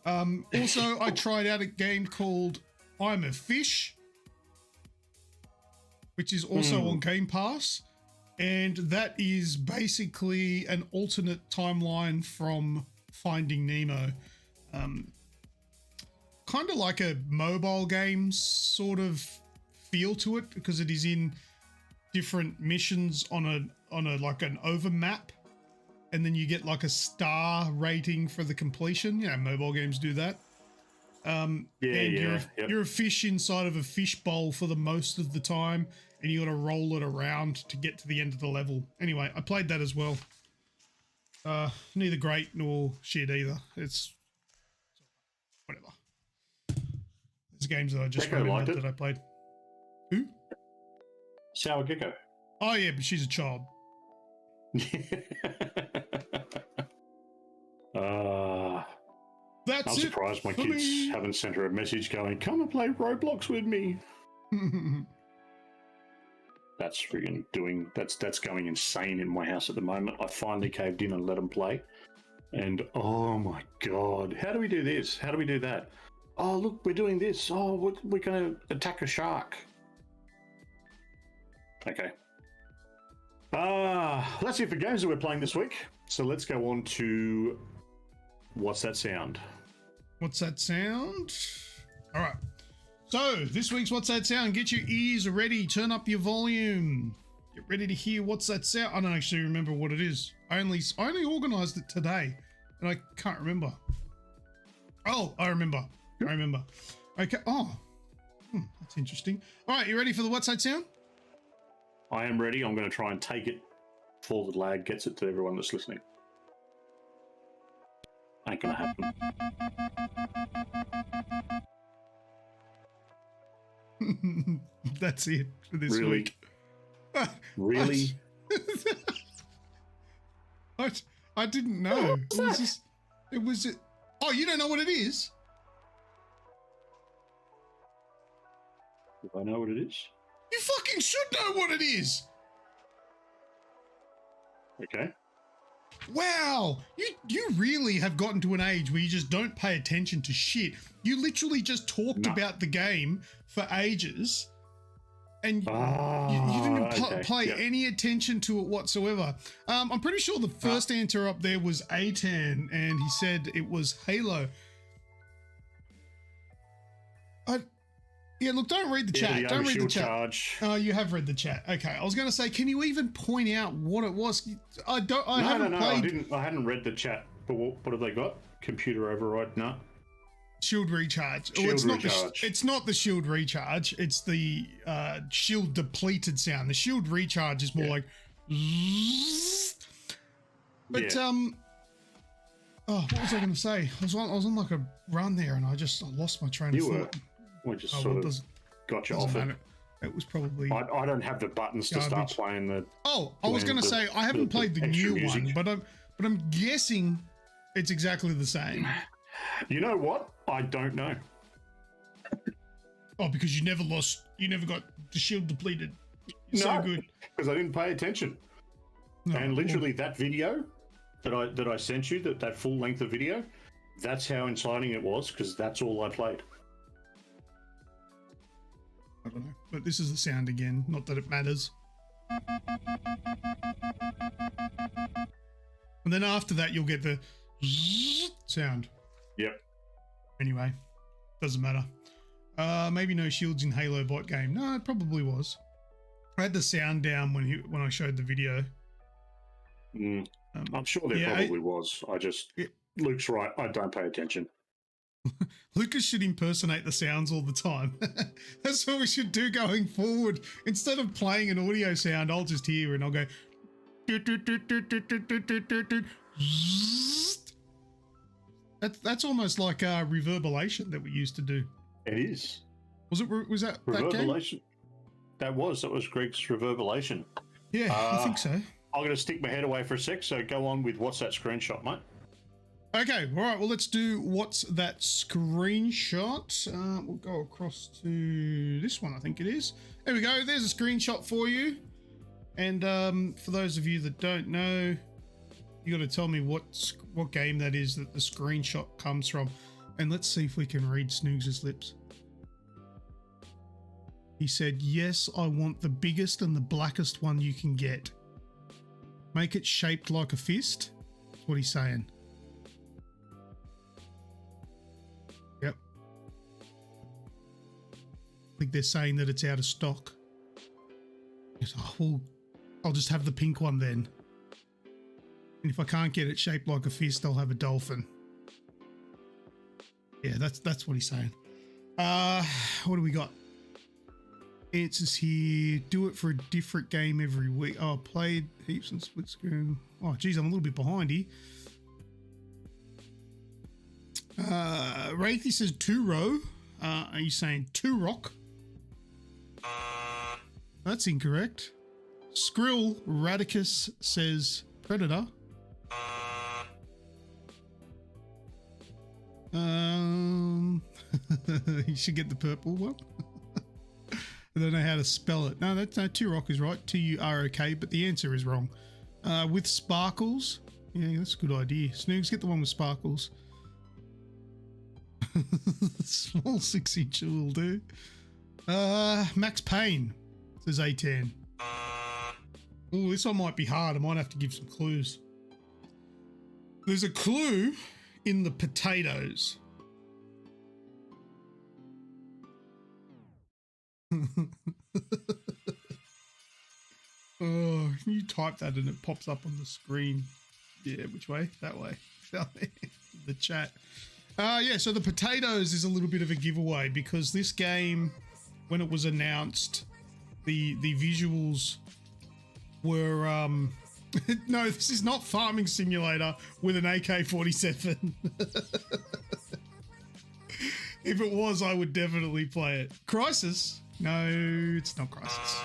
Also, I tried out a game called I'm a Fish, which is also on Game Pass. And that is basically an alternate timeline from Finding Nemo. Kind of like a mobile game sort of feel to it, because it is in different missions on a like an overmap, and then you get like a star rating for the completion. You know, mobile games do that. You're a fish inside of a fish bowl for the most of the time, and you got to roll it around to get to the end of the level. Anyway, I played that as well. Neither great nor shit either. It's whatever. There's games that I just remembered that I played. Who? Sour Gecko. Oh yeah, but she's a child. That's I'm surprised my kids haven't sent her a message going, "Come and play Roblox with me." That's freaking that's going insane in my house at the moment. I finally caved in and let them play, and oh my god, how do we do this? How do we do that? Oh look, we're doing this. Oh, we're going to attack a shark. Okay. That's it for games that we're playing this week. So let's go on to What's That Sound? What's That Sound? All right. So this week's What's That Sound? Get your ears ready. Turn up your volume. Get ready to hear What's That Sound. I don't actually remember what it is. I only organised it today, and I can't remember. Oh, I remember. Okay. Oh, that's interesting. All right, you ready for the What's That Sound? I am ready. I'm going to try and take it before the lag gets it to everyone that's listening. Ain't going to happen. That's it for this week. Really? I didn't know. It was. Oh, you don't know what it is? Do I know what it is? You fucking should know what it is. Okay. Wow, you really have gotten to an age where you just don't pay attention to shit. You literally just talked about the game for ages, and you didn't pay any attention to it whatsoever. I'm pretty sure the first answer up there was A10, and he said it was Halo. Yeah, look, don't read the chat. Don't read the chat. Charge. Oh, you have read the chat. Okay, I was going to say, can you even point out what it was? I hadn't read the chat. But what have they got? Computer override? No. Shield recharge. Recharge. It's not the shield recharge. It's the shield depleted sound. The shield recharge is more like. But what was I going to say? I was on like a run there, and I lost my train of thought. We just sort of got you off it. It was probably. I don't have the buttons to start playing the. Oh, I was going to say I haven't played the new one, but I'm guessing it's exactly the same. You know what? I don't know. Oh, because you never got the shield depleted. So good. Because I didn't pay attention. No, and literally that video that I sent you, that full length of video, that's how inciting it was, because that's all I played. I don't know, but this is the sound again. Not that it matters. And then after that, you'll get the sound. Yep. Anyway, doesn't matter. Maybe no shields in Halo bot game. No, it probably was. I had the sound down when I showed the video. I'm sure there probably was. Luke's right. I don't pay attention. Lucas should impersonate the sounds all the time. That's what we should do going forward. Instead of playing an audio sound, I'll just hear and I'll go. That's almost like reverberation that we used to do. It is. Was that reverberation? That was Greg's reverberation. Yeah, I think so. I'm going to stick my head away for a sec. So go on with what's that screenshot, mate? Okay, all right. Well, let's do what's that screenshot. We'll go across to this one. I think it is. There we go. There's a screenshot for you. And for those of you that don't know, you got to tell me what game that is that the screenshot comes from. And let's see if we can read Snoogs' lips. He said, "Yes, I want the biggest and the blackest one you can get. Make it shaped like a fist." That's what he's saying. Yep. I think they're saying that it's out of stock. Oh, well, I'll just have the pink one then. And if I can't get it shaped like a fist, I'll have a dolphin. Yeah, that's what he's saying. What do we got? Answers here. Do it for a different game every week. Oh, played heaps and split screen. Oh, geez, I'm a little bit behind here. Wraithy says 2-row. Are you saying 2-rock? That's incorrect. Skrill Radicus says Predator. You should get the purple one. I don't know how to spell it. No, that's 2-rock is right. Turok, but the answer is wrong. With sparkles. Yeah, that's a good idea. Snoogs, get the one with sparkles. Small 6-inch will do. Max Payne says A10. Oh, this one might be hard. I might have to give some clues. There's a clue in the potatoes. Oh, you type that and it pops up on the screen. Yeah, which way? That way. The chat. Yeah, so the potatoes is a little bit of a giveaway because this game, when it was announced, the visuals were no, this is not Farming Simulator with an AK-47. If it was, I would definitely play it. Crisis? No, it's not Crisis.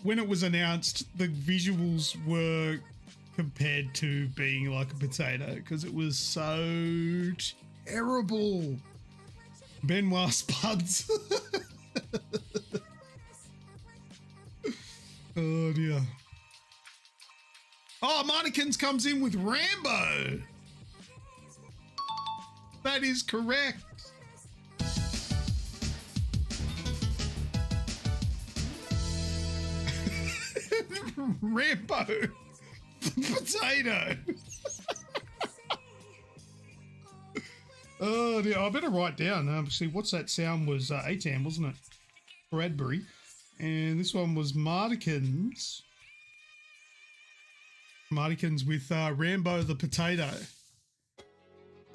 When it was announced, the visuals were compared to being like a potato because it was so terrible. Benoit Spuds. Oh dear. Oh, Marnikins comes in with Rambo. That is correct. Rambo. Potato. Oh dear. I better write down. See, what's that sound was Atam, wasn't it? Bradbury. And this one was Marnikins. Marnikins with Rambo the Potato.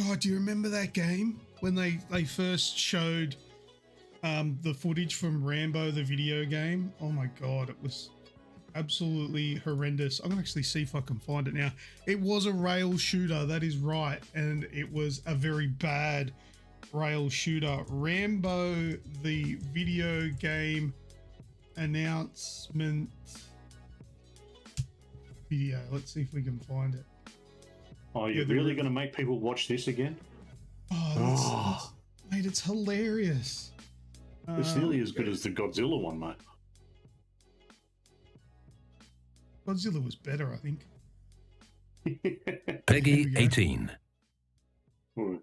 Oh, do you remember that game? When they first showed the footage from Rambo the video game? Oh my God, it was absolutely horrendous. I'm going to actually see if I can find it now. It was a rail shooter, that is right. And it was a very bad rail shooter. Rambo the video game announcement video. Let's see if we can find it. Oh, you're really going to make people watch this again? Oh, mate, it's hilarious. It's nearly as good as the Godzilla one, mate. Godzilla was better, I think. Peggy 18. Ooh.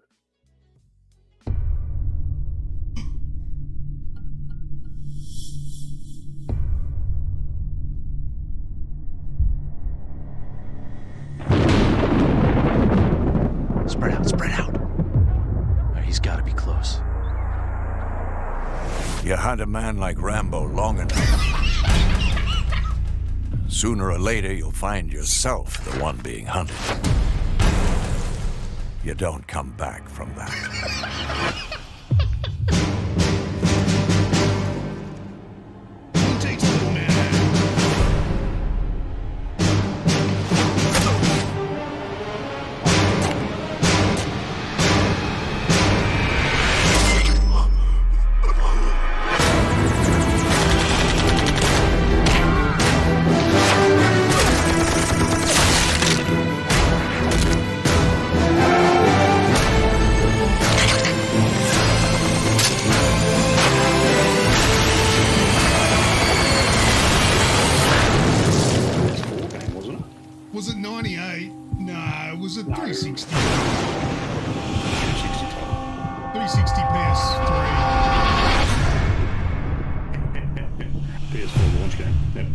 Spread out. He's got to be close. You hunt a man like Rambo long enough, Sooner or later, you'll find yourself the one being hunted. You don't come back from that. Was it 98? No, it was a 360. 360 PS3. PS4 launch game. Yep.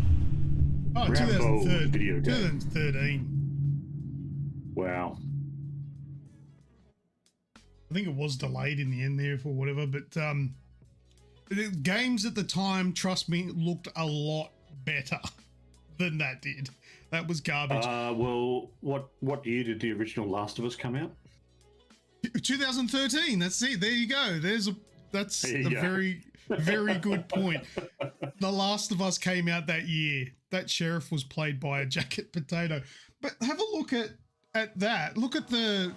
Oh, Rambo 2013. video game. 2013. Wow. I think it was delayed in the end there for whatever, but the games at the time, trust me, looked a lot better than that did. That was garbage. Well, what year did the original Last of Us come out? 2013. That's it. There you go. That's a very, very good point. The Last of Us came out that year. That sheriff was played by a jacket potato. But have a look at that. Look at the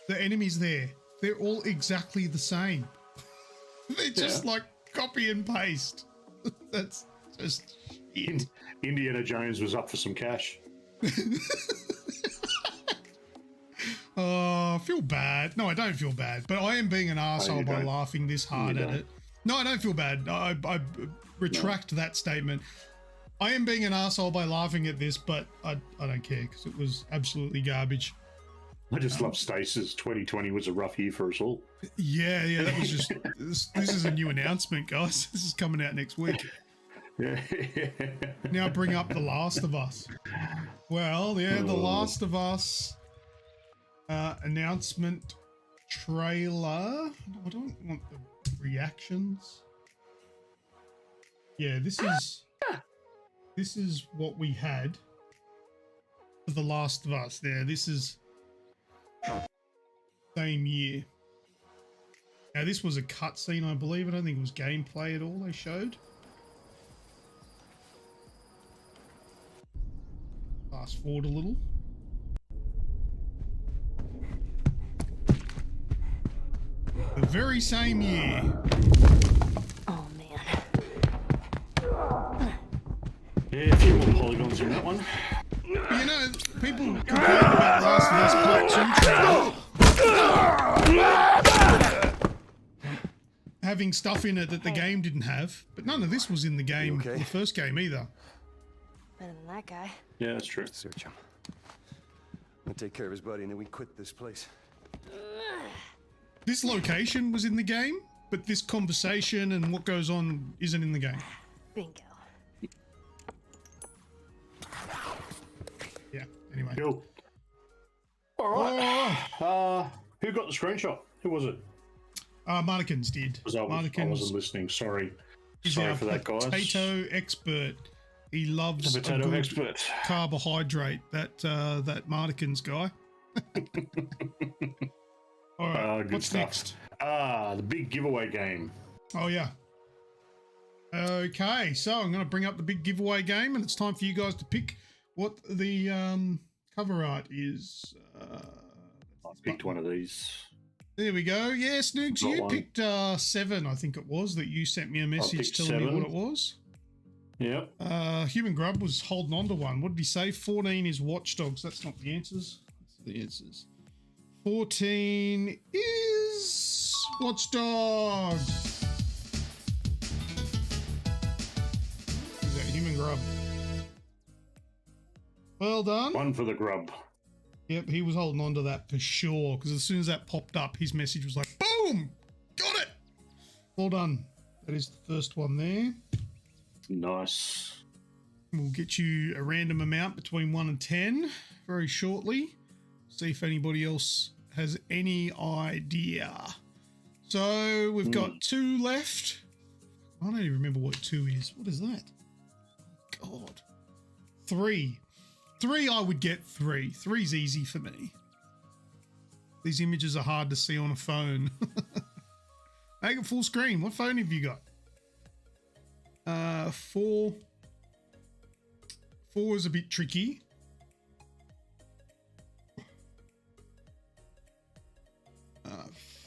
enemies there. They're all exactly the same. They're just like copy and paste. That's just shit. Indiana Jones was up for some cash. Oh, I feel bad. No, I don't feel bad. But I am being an arsehole by laughing this hard at it. No, I don't feel bad. I retract that statement. I am being an arsehole by laughing at this, but I don't care because it was absolutely garbage. I just love Stasis. 2020 was a rough year for us all. Yeah, that was just... this is a new announcement, guys. This is coming out next week. Yeah. Now bring up The Last of Us. Well, yeah, The Last of Us announcement trailer. I don't want the reactions. Yeah, this is what we had for The Last of Us there. This is same year. Now, this was a cutscene, I believe. I don't think it was gameplay at all they showed. Fast forward a little. The very same year. Oh, man. Yeah, a few more polygons in that one. But, you know, people complain about Last of Us Part 2 having stuff in it that the game didn't have, but none of this was in the game, the first game either. Better than that guy. Yeah, that's true. Search him. I'll take care of his buddy and then we quit this place. This location was in the game, but this conversation and what goes on isn't in the game. Bingo. Yeah, anyway. Cool. All right. Who got the screenshot? Who was it? Martikins did. I wasn't listening. Sorry. Sorry for that, guys. Potato expert. He loves the potato expert carbohydrate. That Martikins guy. All right. Good what's stuff. next? The big giveaway game. Oh yeah. Okay, so I'm going to bring up the big giveaway game, and it's time for you guys to pick what the cover art is. I picked one of these. There we go. Yeah, Snoogs, you picked 7, I think it was, that you sent me a message telling me what it was. Yep. Human Grub was holding on to one. What did he say? 14 is Watch Dogs. That's not the answers. That's the answers. 14 is Watch Dogs. Is that Human Grub? Well done. One for the grub. Yep, he was holding on to that for sure, because as soon as that popped up, his message was like, boom! Got it! Well done. That is the first one there. Nice. We'll get you a random amount between 1 and 10 very shortly. See if anybody else has any idea. So we've got 2 left. I don't even remember what 2 is. What is that? God. 3. 3, I would get 3. 3's easy for me. These images are hard to see on a phone. Make it full screen. What phone have you got? 4. 4 is a bit tricky.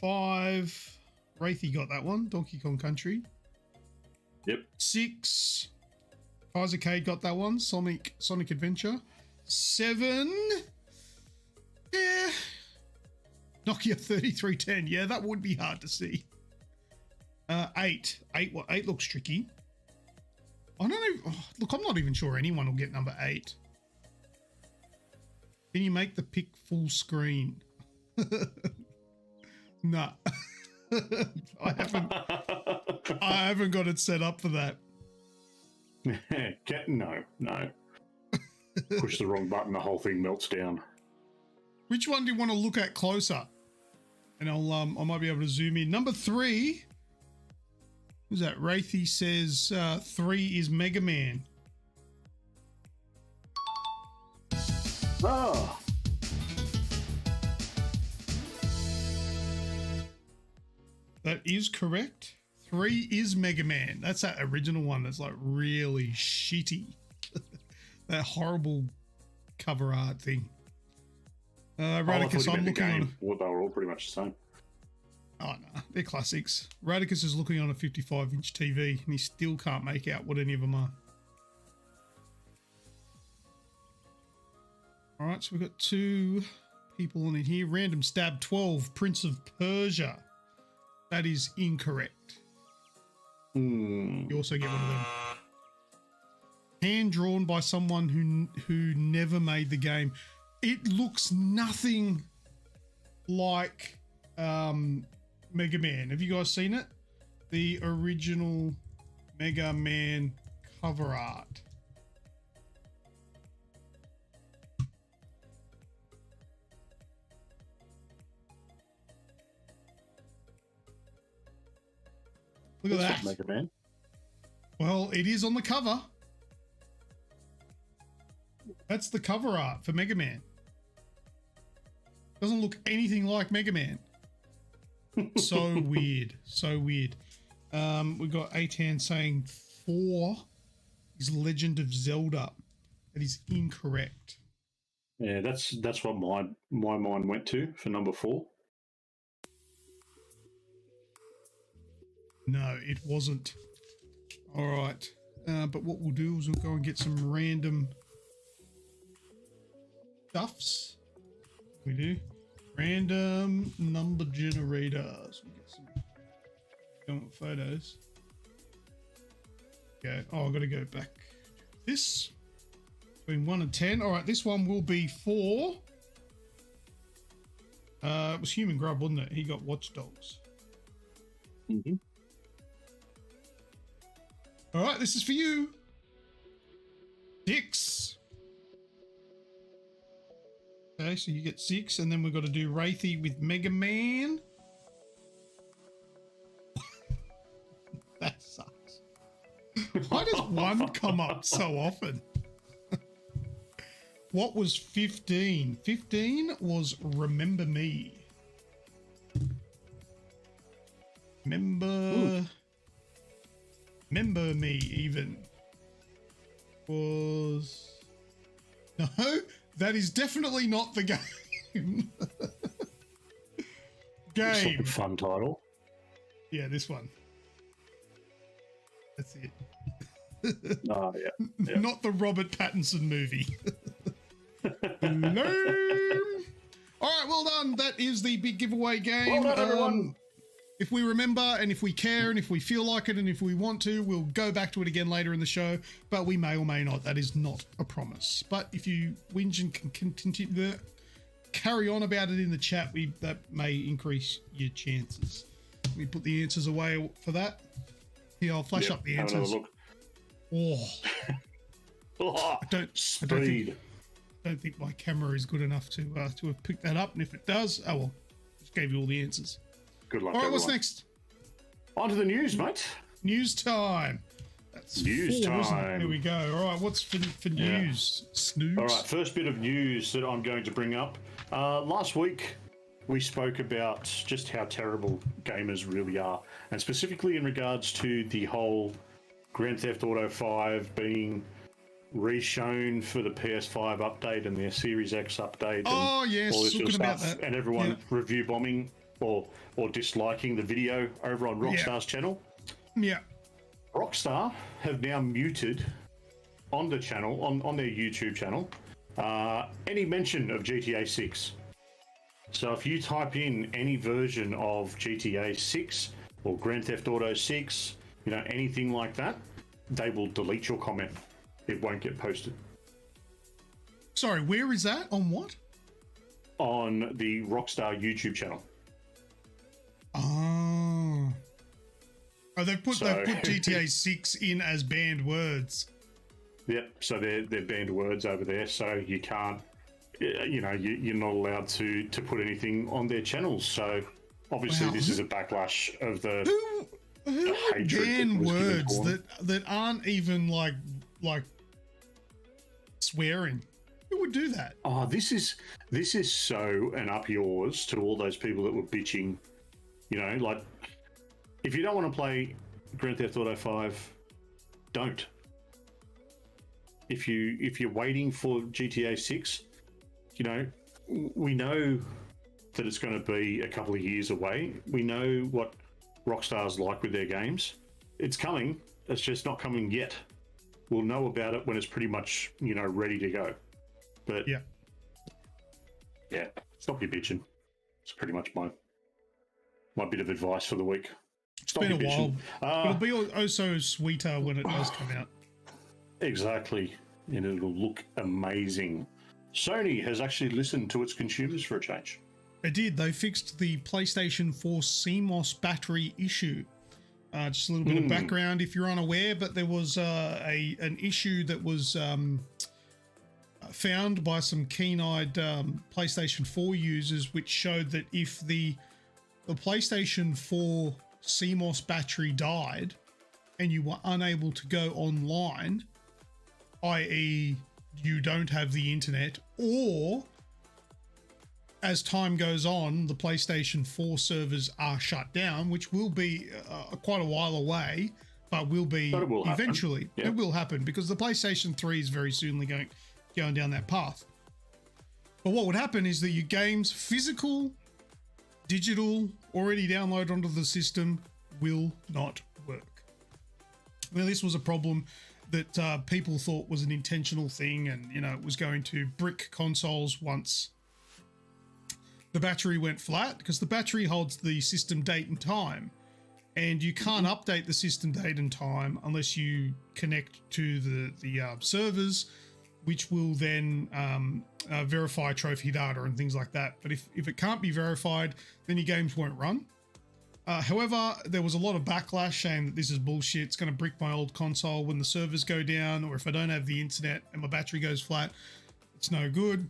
5. Wraithy got that one. Donkey Kong Country. Yep. 6. Kaisercade got that one. Sonic Adventure. 7. Yeah. Nokia 3310. Yeah, that would be hard to see. 8. 8 looks tricky. I don't know. Oh, look, I'm not even sure anyone will get number 8. Can you make the pic full screen? Nah. I haven't got it set up for that. No. Push the wrong button, the whole thing melts down. Which one do you want to look at closer? And I might be able to zoom in. Number 3. Who's that? Wraithy says 3 is Mega Man. Oh. That is correct. 3 is Mega Man. That's that original one that's like really shitty. That horrible cover art thing. Radicus, I'm looking on. Well, they were all pretty much the same. Oh no, they're classics. Radicus is looking on a 55-inch TV and he still can't make out what any of them are. All right, so we've got 2 people in here. Random Stab 12, Prince of Persia. That is incorrect. You also get one of them. Hand drawn by someone who never made the game. It looks nothing like Mega Man. Have you guys seen it? The original Mega Man cover art. Look at that. Mega Man. Well, it is on the cover. That's the cover art for Mega Man. Doesn't look anything like Mega Man. So weird. So weird. We got Atan saying 4 is Legend of Zelda. That is incorrect. Yeah, that's what my mind went to for number 4. No, it wasn't. All right. But what we'll do is we'll go and get some random stuffs. We do. Random number generators. We get some photos. Okay. Oh, I've got to go back. This. Between 1 and 10. All right. This one will be 4. It was Human Grub, wasn't it? He got Watch Dogs. Mm-hmm. All right, this is for you. 6. Okay, so you get 6, and then we've got to do Wraithy with Mega Man. That sucks. Why does 1 come up so often? What was 15? 15 was Remember Me. Remember Me even was... No, that is definitely not the game. Game. Fun title. Yeah, this one. That's it. Oh, yeah. Not the Robert Pattinson movie. Lame. All right, well done. That is the big giveaway game. Well done, everyone. If we remember and if we care and if we feel like it and if we want to, we'll go back to it again later in the show, but we may or may not. That is not a promise. But if you whinge and can continue to carry on about it in the chat, that may increase your chances. Let me put the answers away for that. Here, I'll flash up the answers. Oh. I don't think my camera is good enough to have picked that up. And if it does, oh well, just gave you all the answers. Good luck. All right, everyone. what's next? On to the news, mate. News time. That's News four, isn't it? time. Here we go. All right, what's for news? Snoogs. All right, first bit of news that I'm going to bring up. Last week, we spoke about just how terrible gamers really are, and specifically in regards to the whole Grand Theft Auto 5 being re-shown for the PS5 update and their Series X update. Oh, and yes, all this sort of talking about stuff, that. and everyone review bombing or disliking the video over on Rockstar's channel. Yeah. Rockstar have now muted on the channel, on their YouTube channel, any mention of GTA 6. So if you type in any version of GTA 6 or Grand Theft Auto 6, anything like that, they will delete your comment. It won't get posted. Sorry, where is that? On what? On the Rockstar YouTube channel. Oh. Oh, they've put GTA 6 in as banned words. Yep, so they're banned words over there, so you can't, you're not allowed to put anything on their channels. So obviously this is a backlash of the Who would ban words that aren't even like swearing? Who would do that? Oh, this is so an up yours to all those people that were bitching. Like, if you don't want to play Grand Theft Auto 5, don't. If you're waiting for GTA 6, we know that it's going to be a couple of years away. We know what Rockstar's like with their games. It's coming. It's just not coming yet. We'll know about it when it's pretty much, ready to go. But yeah, stop your bitching. It's pretty much my bit of advice for the week. Stop it's been a bitching. while. It'll be also sweeter when it does come out. Exactly. And it'll look amazing. Sony has actually listened to its consumers for a change. They did. They fixed the PlayStation 4 CMOS battery issue. Just a little bit of background if you're unaware, but there was an issue that was found by some keen-eyed PlayStation 4 users, which showed that if the PlayStation 4 CMOS battery died and you were unable to go online, i.e. you don't have the internet, or as time goes on, the PlayStation 4 servers are shut down, which will be quite a while away, but will be eventually. It will happen because the PlayStation 3 is very soon going down that path. But what would happen is that your games, physical, digital, already downloaded onto the system, will not work. Now, this was a problem that people thought was an intentional thing, and it was going to brick consoles once the battery went flat, because the battery holds the system date and time, and you can't update the system date and time unless you connect to the servers, which will then verify trophy data and things like that. But if it can't be verified, then your games won't run. However, there was a lot of backlash saying that this is bullshit. It's going to brick my old console when the servers go down, or if I don't have the internet and my battery goes flat, it's no good.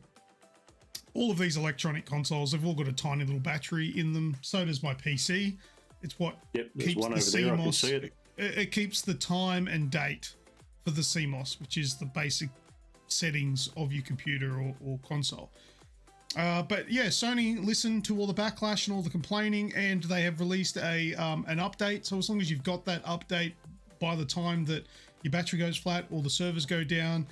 All of these electronic consoles, they've all got a tiny little battery in them. So does my PC. It's what keeps the CMOS. It keeps the time and date for the CMOS, which is the basic settings of your computer or console. But yeah, Sony listened to all the backlash and all the complaining, and they have released an update. So as long as you've got that update by the time that your battery goes flat or the servers go down,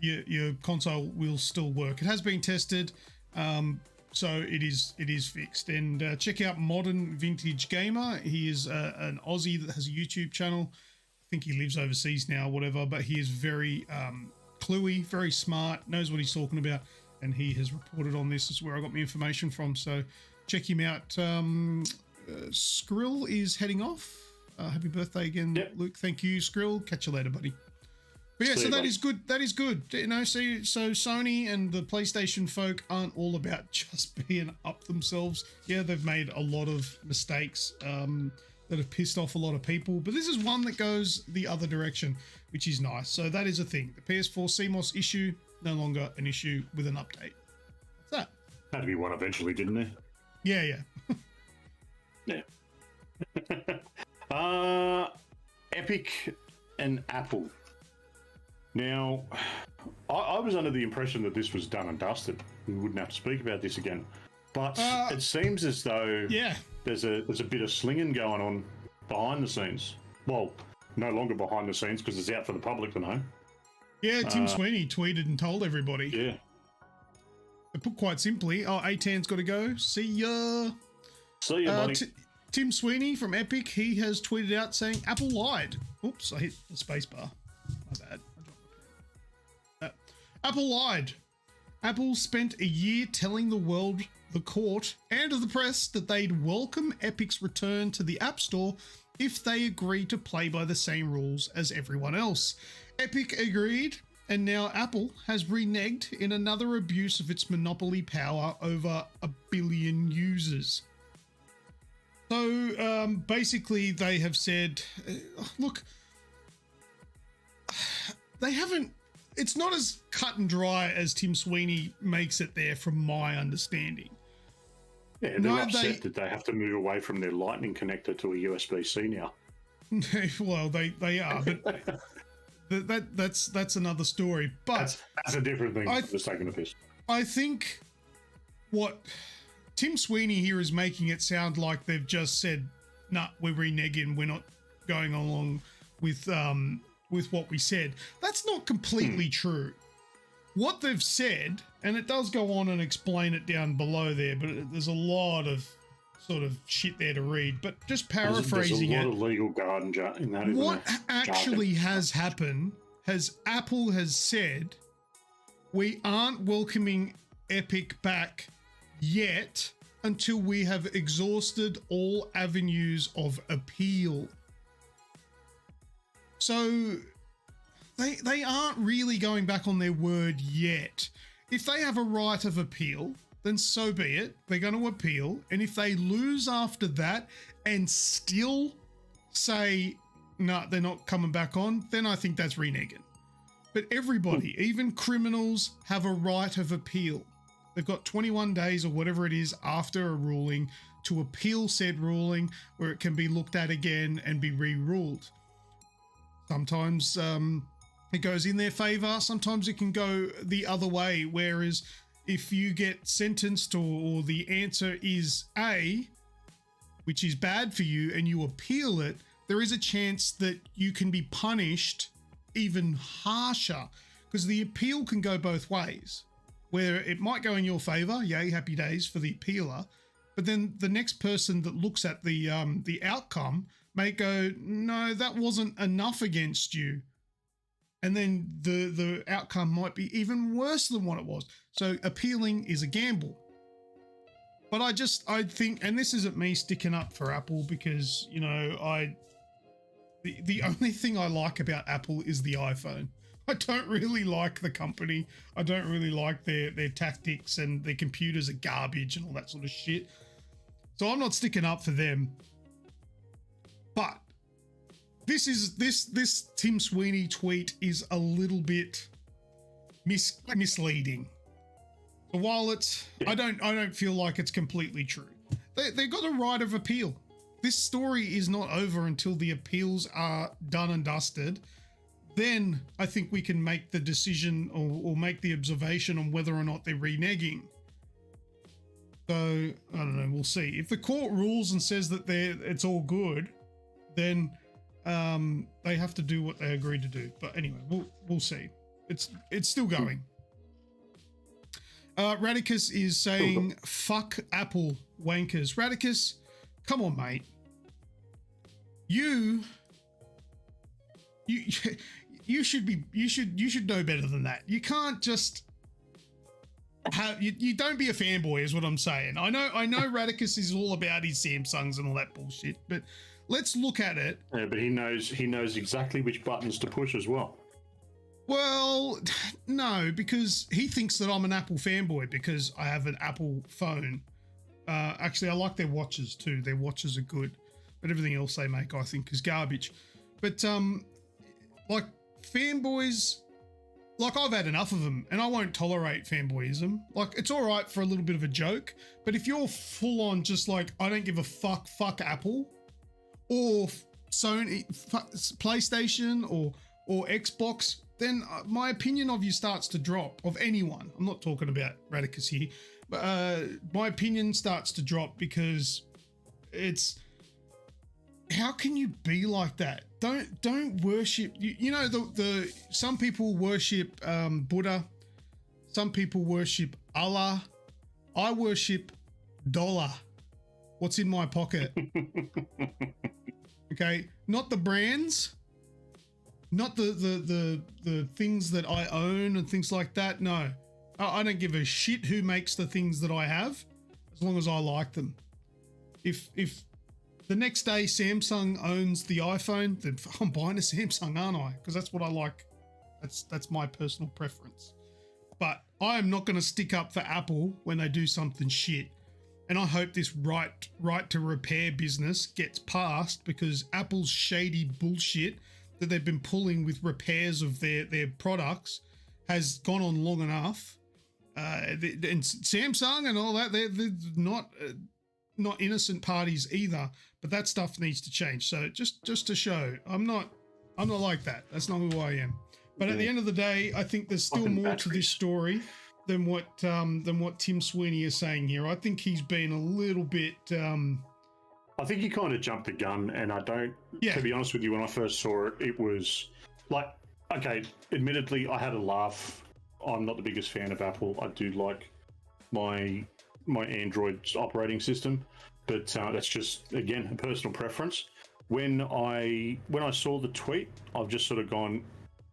your console will still work. It has been tested, so it is fixed. And check out Modern Vintage Gamer. He is an Aussie that has a YouTube channel. I think he lives overseas now, whatever, but he is very cluey, very smart, knows what he's talking about, and he has reported on this. This is where I got my information from, so check him out. Skrill is heading off. Happy birthday again, Luke. Thank you, Skrill. Catch you later, buddy. But yeah, so that is good. That is good. So Sony and the PlayStation folk aren't all about just being up themselves. Yeah, they've made a lot of mistakes that have pissed off a lot of people, but this is one that goes the other direction, which is nice. So that is a thing. The PS4 CMOS issue, no longer an issue with an update. What's that? Had to be one eventually, didn't there? Yeah. Yeah. Epic and Apple. Now, I was under the impression that this was done and dusted. We wouldn't have to speak about this again. But it seems as though there's a bit of slinging going on behind the scenes. Well, no longer behind the scenes because it's out for the public to know. Yeah, Tim Sweeney tweeted and told everybody. Yeah. It put quite simply, A10's got to go. See ya. See ya, buddy. Tim Sweeney from Epic, he has tweeted out saying Apple lied. Oops, I hit the space bar. My bad. Apple lied. Apple spent a year telling the world, the court, and the press that they'd welcome Epic's return to the App Store if they agreed to play by the same rules as everyone else. Epic agreed, and now Apple has reneged in another abuse of its monopoly power over 1 billion users. So basically they have said, look, they haven't, it's not as cut and dry as Tim Sweeney makes it there from my understanding. Yeah, they're upset that they have to move away from their lightning connector to a USB-C now. Well, they are, but that's another story. But that's a different thing. Just taking a piss. I think what Tim Sweeney here is making it sound like they've just said, "Nah, we're reneging. We're not going along with what we said." That's not completely true. What they've said, and it does go on and explain it down below there, but there's a lot of sort of shit there to read. But just paraphrasing there's a lot of legal garden in that. What actually has happened has Apple has said, we aren't welcoming Epic back yet until we have exhausted all avenues of appeal. So they aren't really going back on their word yet. If they have a right of appeal, then so be it. They're going to appeal. And if they lose after that and still say, no, they're not coming back on, then I think that's reneging. But everybody, even criminals, have a right of appeal. They've got 21 days or whatever it is after a ruling to appeal said ruling, where it can be looked at again and be re-ruled. Sometimes it goes in their favor. Sometimes it can go the other way. Whereas if you get sentenced or the answer is A, which is bad for you, and you appeal it, there is a chance that you can be punished even harsher, because the appeal can go both ways, where it might go in your favor, yay, happy days for the appealer, but then the next person that looks at the outcome may go, no, that wasn't enough against you. And then the outcome might be even worse than what it was. So appealing is a gamble. But I think, and this isn't me sticking up for Apple, because, you know, the only thing I like about Apple is the iPhone. I don't really like the company. I don't really like their tactics, and their computers are garbage and all that sort of shit. So I'm not sticking up for them. But this Tim Sweeney tweet is a little bit misleading. So while it's, I don't feel like it's completely true. They got a right of appeal. This story is not over until the appeals are done and dusted. Then I think we can make the decision or make the observation on whether or not they're reneging. So I don't know. We'll see. If the court rules and says that it's all good, then they have to do what they agreed to do. But anyway, we'll see. It's still going. Radicus is saying, "Fuck Apple wankers." Radicus, come on, mate. You should know better than that. You can't just have you don't be a fanboy, is what I'm saying. I know Radicus is all about his Samsungs and all that bullshit, but let's look at it. Yeah, but he knows exactly which buttons to push as well. Well, no, because he thinks that I'm an Apple fanboy because I have an Apple phone. Actually, I like their watches too. Their watches are good, but everything else they make, I think, is garbage. But like fanboys, like I've had enough of them, and I won't tolerate fanboyism. Like, it's all right for a little bit of a joke, but if you're full on just like, I don't give a fuck Apple, or Sony, PlayStation, or Xbox, then my opinion of you starts to drop. Of anyone, I'm not talking about Radicus here, but my opinion starts to drop because it's, how can you be like that? Don't worship. You know, the some people worship Buddha, some people worship Allah. I worship dollar. What's in my pocket? Okay, not the brands, not the things that I own and things like that. No, I don't give a shit who makes the things that I have, as long as I like them. If the next day Samsung owns the iPhone, then I'm buying a Samsung, aren't I? Because that's what I like. That's my personal preference. But I am not going to stick up for Apple when they do something shit. And I hope this right to repair business gets passed, because Apple's shady bullshit that they've been pulling with repairs of their products has gone on long enough. And Samsung and all that, they're not innocent parties either. But that stuff needs to change. So just to show, I'm not like that. That's not who I am. But at the end of the day, I think there's still more to this story than what Tim Sweeney is saying here. I think he's been a little bit. I think he kind of jumped the gun, and I don't. Yeah. To be honest with you, when I first saw it, it was like, okay. Admittedly, I had a laugh. I'm not the biggest fan of Apple. I do like my Android operating system, but that's just, again, a personal preference. When I saw the tweet, I've just sort of gone,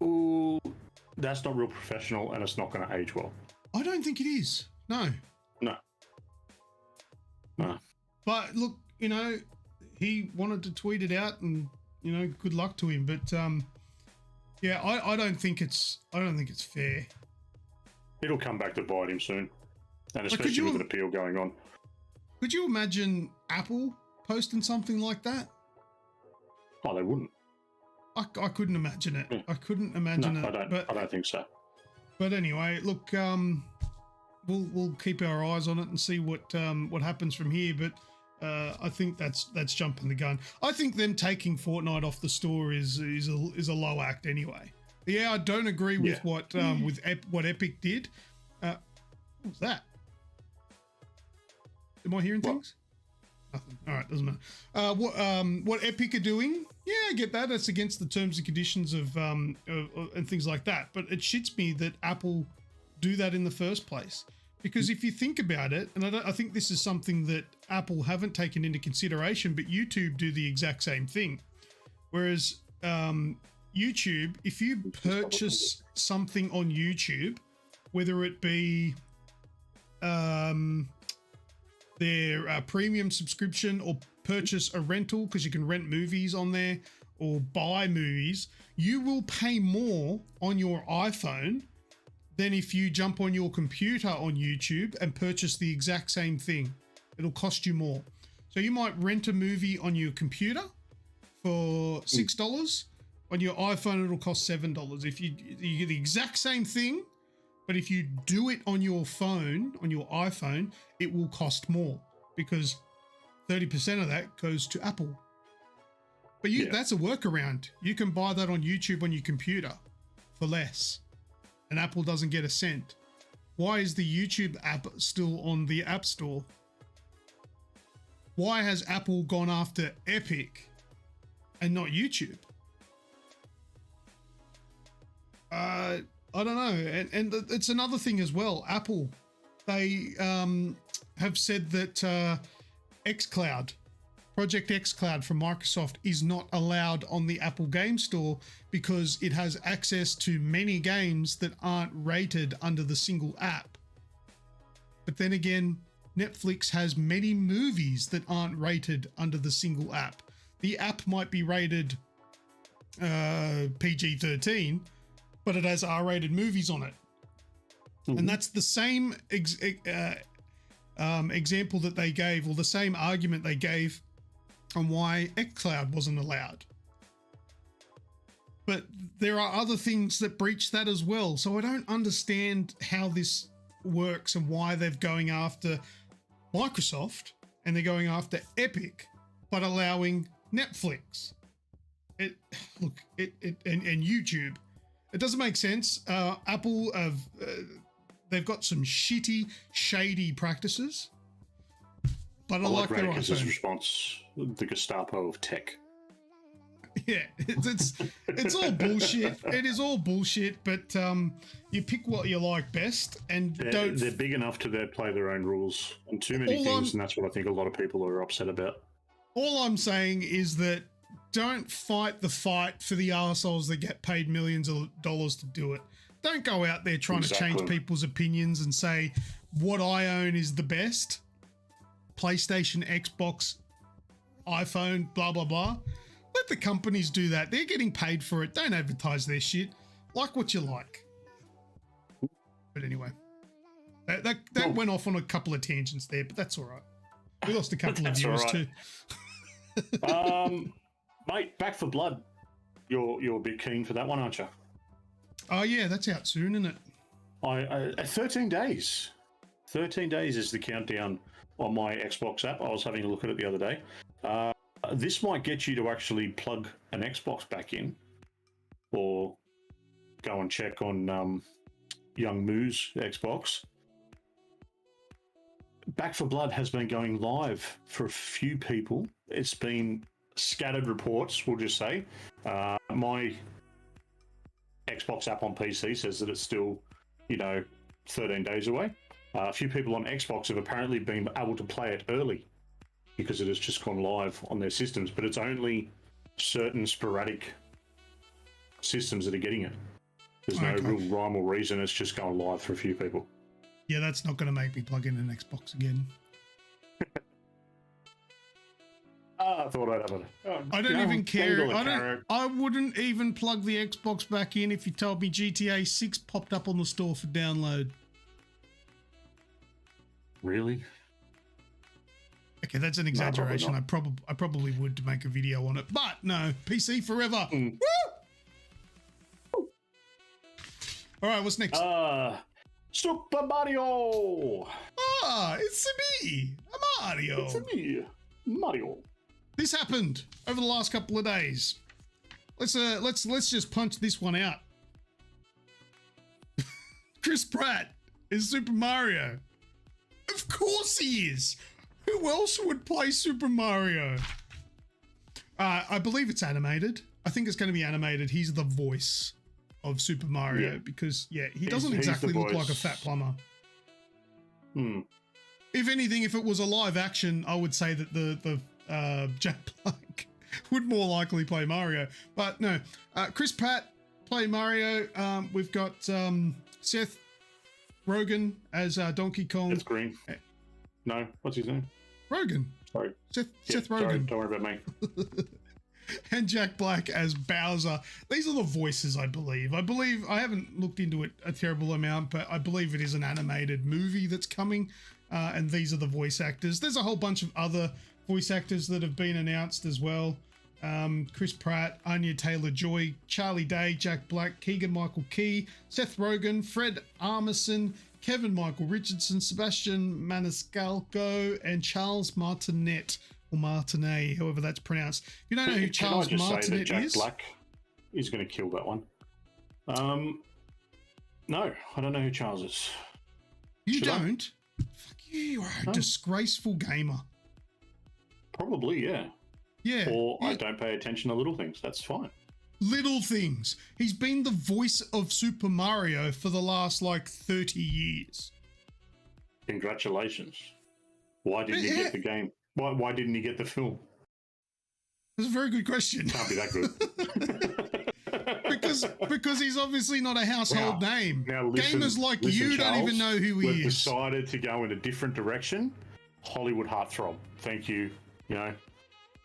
ooh, that's not real professional, and it's not going to age well. I don't think it is. No. But look, you know, he wanted to tweet it out, and you know, good luck to him. But yeah, I don't think it's fair. It'll come back to bite him soon, and especially with an appeal going on. Could you imagine Apple posting something like that? Oh, they wouldn't. I couldn't imagine it. Yeah. I couldn't imagine it. I don't think so. But anyway, look, we'll keep our eyes on it and see what happens from here. But I think that's jumping the gun. I think them taking Fortnite off the store is a low act anyway. Yeah, I don't agree with what Epic did. What was that? Am I hearing things? Nothing. All right, doesn't matter. What Epic are doing? Yeah, I get that. That's against the terms and conditions of and things like that. But it shits me that Apple do that in the first place. Because if you think about it, and I think this is something that Apple haven't taken into consideration, but YouTube do the exact same thing. Whereas YouTube, if you purchase something on YouTube, whether it be their premium subscription or purchase a rental, because you can rent movies on there or buy movies, you will pay more on your iPhone than if you jump on your computer on YouTube and purchase the exact same thing. It'll cost you more. So you might rent a movie on your computer for $6. On your iPhone, it'll cost $7. If you get the exact same thing, but if you do it on your phone, on your iPhone, it will cost more, because 30% of that goes to Apple. But that's a workaround. You can buy that on YouTube on your computer for less, and Apple doesn't get a cent. Why is the YouTube app still on the App Store? Why has Apple gone after Epic and not YouTube? I don't know. And it's another thing as well. Apple, they have said that xCloud, Project xCloud from Microsoft, is not allowed on the Apple Game Store because it has access to many games that aren't rated under the single app. But then again, Netflix has many movies that aren't rated under the single app. The app might be rated PG-13, but it has R-rated movies on it. Mm-hmm. And that's the same example that they gave, or the same argument they gave on why xCloud wasn't allowed. But there are other things that breach that as well. So I don't understand how this works and why they're going after Microsoft and they're going after Epic, but allowing Netflix. And YouTube. It doesn't make sense. Apple have they've got some shitty, shady practices. But I like their Radicus's iPhone. response, the Gestapo of tech. Yeah, it's all bullshit. It is all bullshit. But you pick what you like best, and they're big enough to play their own rules on too many things, and that's what I think a lot of people are upset about. All I'm saying is that don't fight the fight for the arseholes that get paid millions of dollars to do it. Don't go out there trying to change people's opinions and say what I own is the best. PlayStation, Xbox, iPhone, blah, blah, blah. Let the companies do that. They're getting paid for it. Don't advertise their shit. Like what you like. But anyway, that went off on a couple of tangents there, but that's all right. We lost a couple of viewers too. Mate, Back for Blood. You're a bit keen for that one, aren't you? Oh yeah, that's out soon, isn't it? 13 days. 13 days is the countdown on my Xbox app. I was having a look at it the other day. This might get you to actually plug an Xbox back in, or go and check on Young Moo's Xbox. Back for Blood has been going live for a few people. It's been scattered reports, we'll just say. My Xbox app on PC says that it's still, 13 days away. A few people on Xbox have apparently been able to play it early because it has just gone live on their systems, but it's only certain sporadic systems that are getting it. There's no real rhyme or reason. It's just going live for a few people. Yeah, that's not going to make me plug in an Xbox again. I thought I'd have it. I don't even care. I wouldn't even plug the Xbox back in if you told me GTA 6 popped up on the store for download. Really? Okay, that's an exaggeration. I probably would to make a video on it, but no, PC forever. Woo! All right, what's next? Super Mario. It's me, Mario. It's me, Mario. This happened over the last couple of days. Let's just punch this one out. Chris Pratt is Super Mario. Of course he is. Who else would play Super Mario? I believe it's animated. I think it's going to be animated. He's the voice of Super Mario because, he doesn't exactly look like a fat plumber. If anything, if it was a live action, I would say that the Jack Black would more likely play Mario. But no, Chris Pratt play Mario. We've got Seth Rogen as Donkey Kong. It's green. No, what's his name? Rogen. Sorry. Seth Rogen. Sorry, don't worry about me. And Jack Black as Bowser. These are the voices, I believe. I haven't looked into it a terrible amount, but I believe it is an animated movie that's coming, and these are the voice actors. There's a whole bunch of other voice actors that have been announced as well. Chris Pratt, Anya Taylor-Joy, Charlie Day, Jack Black, Keegan-Michael Key, Seth Rogen, Fred Armisen, Kevin Michael Richardson, Sebastian Maniscalco, and Charles Martinet, or Martinet, however that's pronounced. If you don't know who Charles Martinet Jack is... Black is going to kill that one. No, I don't know who Charles is. You don't? Fuck you, you are a disgraceful gamer. Probably, yeah. Yeah. Or I don't pay attention to little things. That's fine. Little things. He's been the voice of Super Mario for the last 30 years. Congratulations. Why didn't he get the game? Why didn't he get the film? That's a very good question. Can't be that good. because he's obviously not a household name. Now listen, Gamers like listen, you Charles, don't even know who he we've is. Decided to go in a different direction. Hollywood heartthrob. Thank you.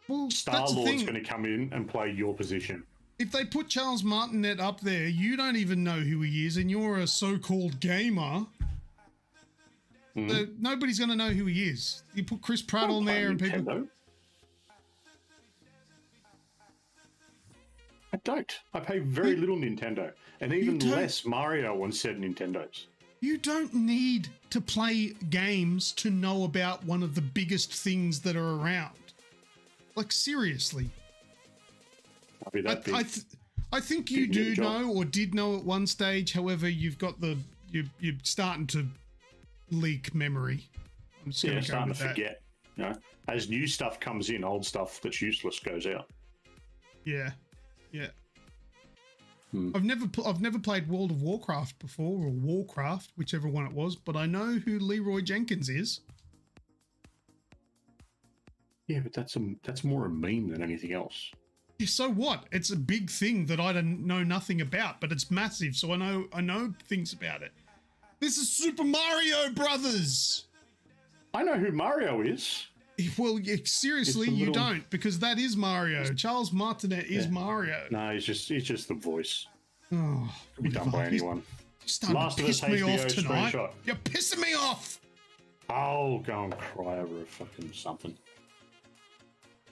Well, Star-Lord's going to come in and play your position. If they put Charles Martinet up there, you don't even know who he is, and you're a so-called gamer. Nobody's going to know who he is. You put Chris Pratt on there and people... I don't. I pay very little Nintendo, and even less Mario on said Nintendos. You don't need to play games to know about one of the biggest things that are around. Like, seriously. I think you Didn't get a do job. know or did know at one stage. However, you've got you're starting to leak memory. I'm just going to go starting with to that. forget. You know, as new stuff comes in, old stuff that's useless goes out. Yeah. I've never played World of Warcraft before, or Warcraft, whichever one it was, but I know who Leroy Jenkins is. Yeah, but that's more a meme than anything else. Yeah, so what? It's a big thing that I don't know nothing about, but it's massive, so I know things about it. This is Super Mario Brothers. I know who Mario is. Well, seriously, you don't, because that is Mario. Charles Martinet is Mario. No, he's just the voice. Oh, Could be done by anyone. You're starting Last to of Us piss me HBO off tonight. screenshot. You're pissing me off. I'll go and cry over a fucking something.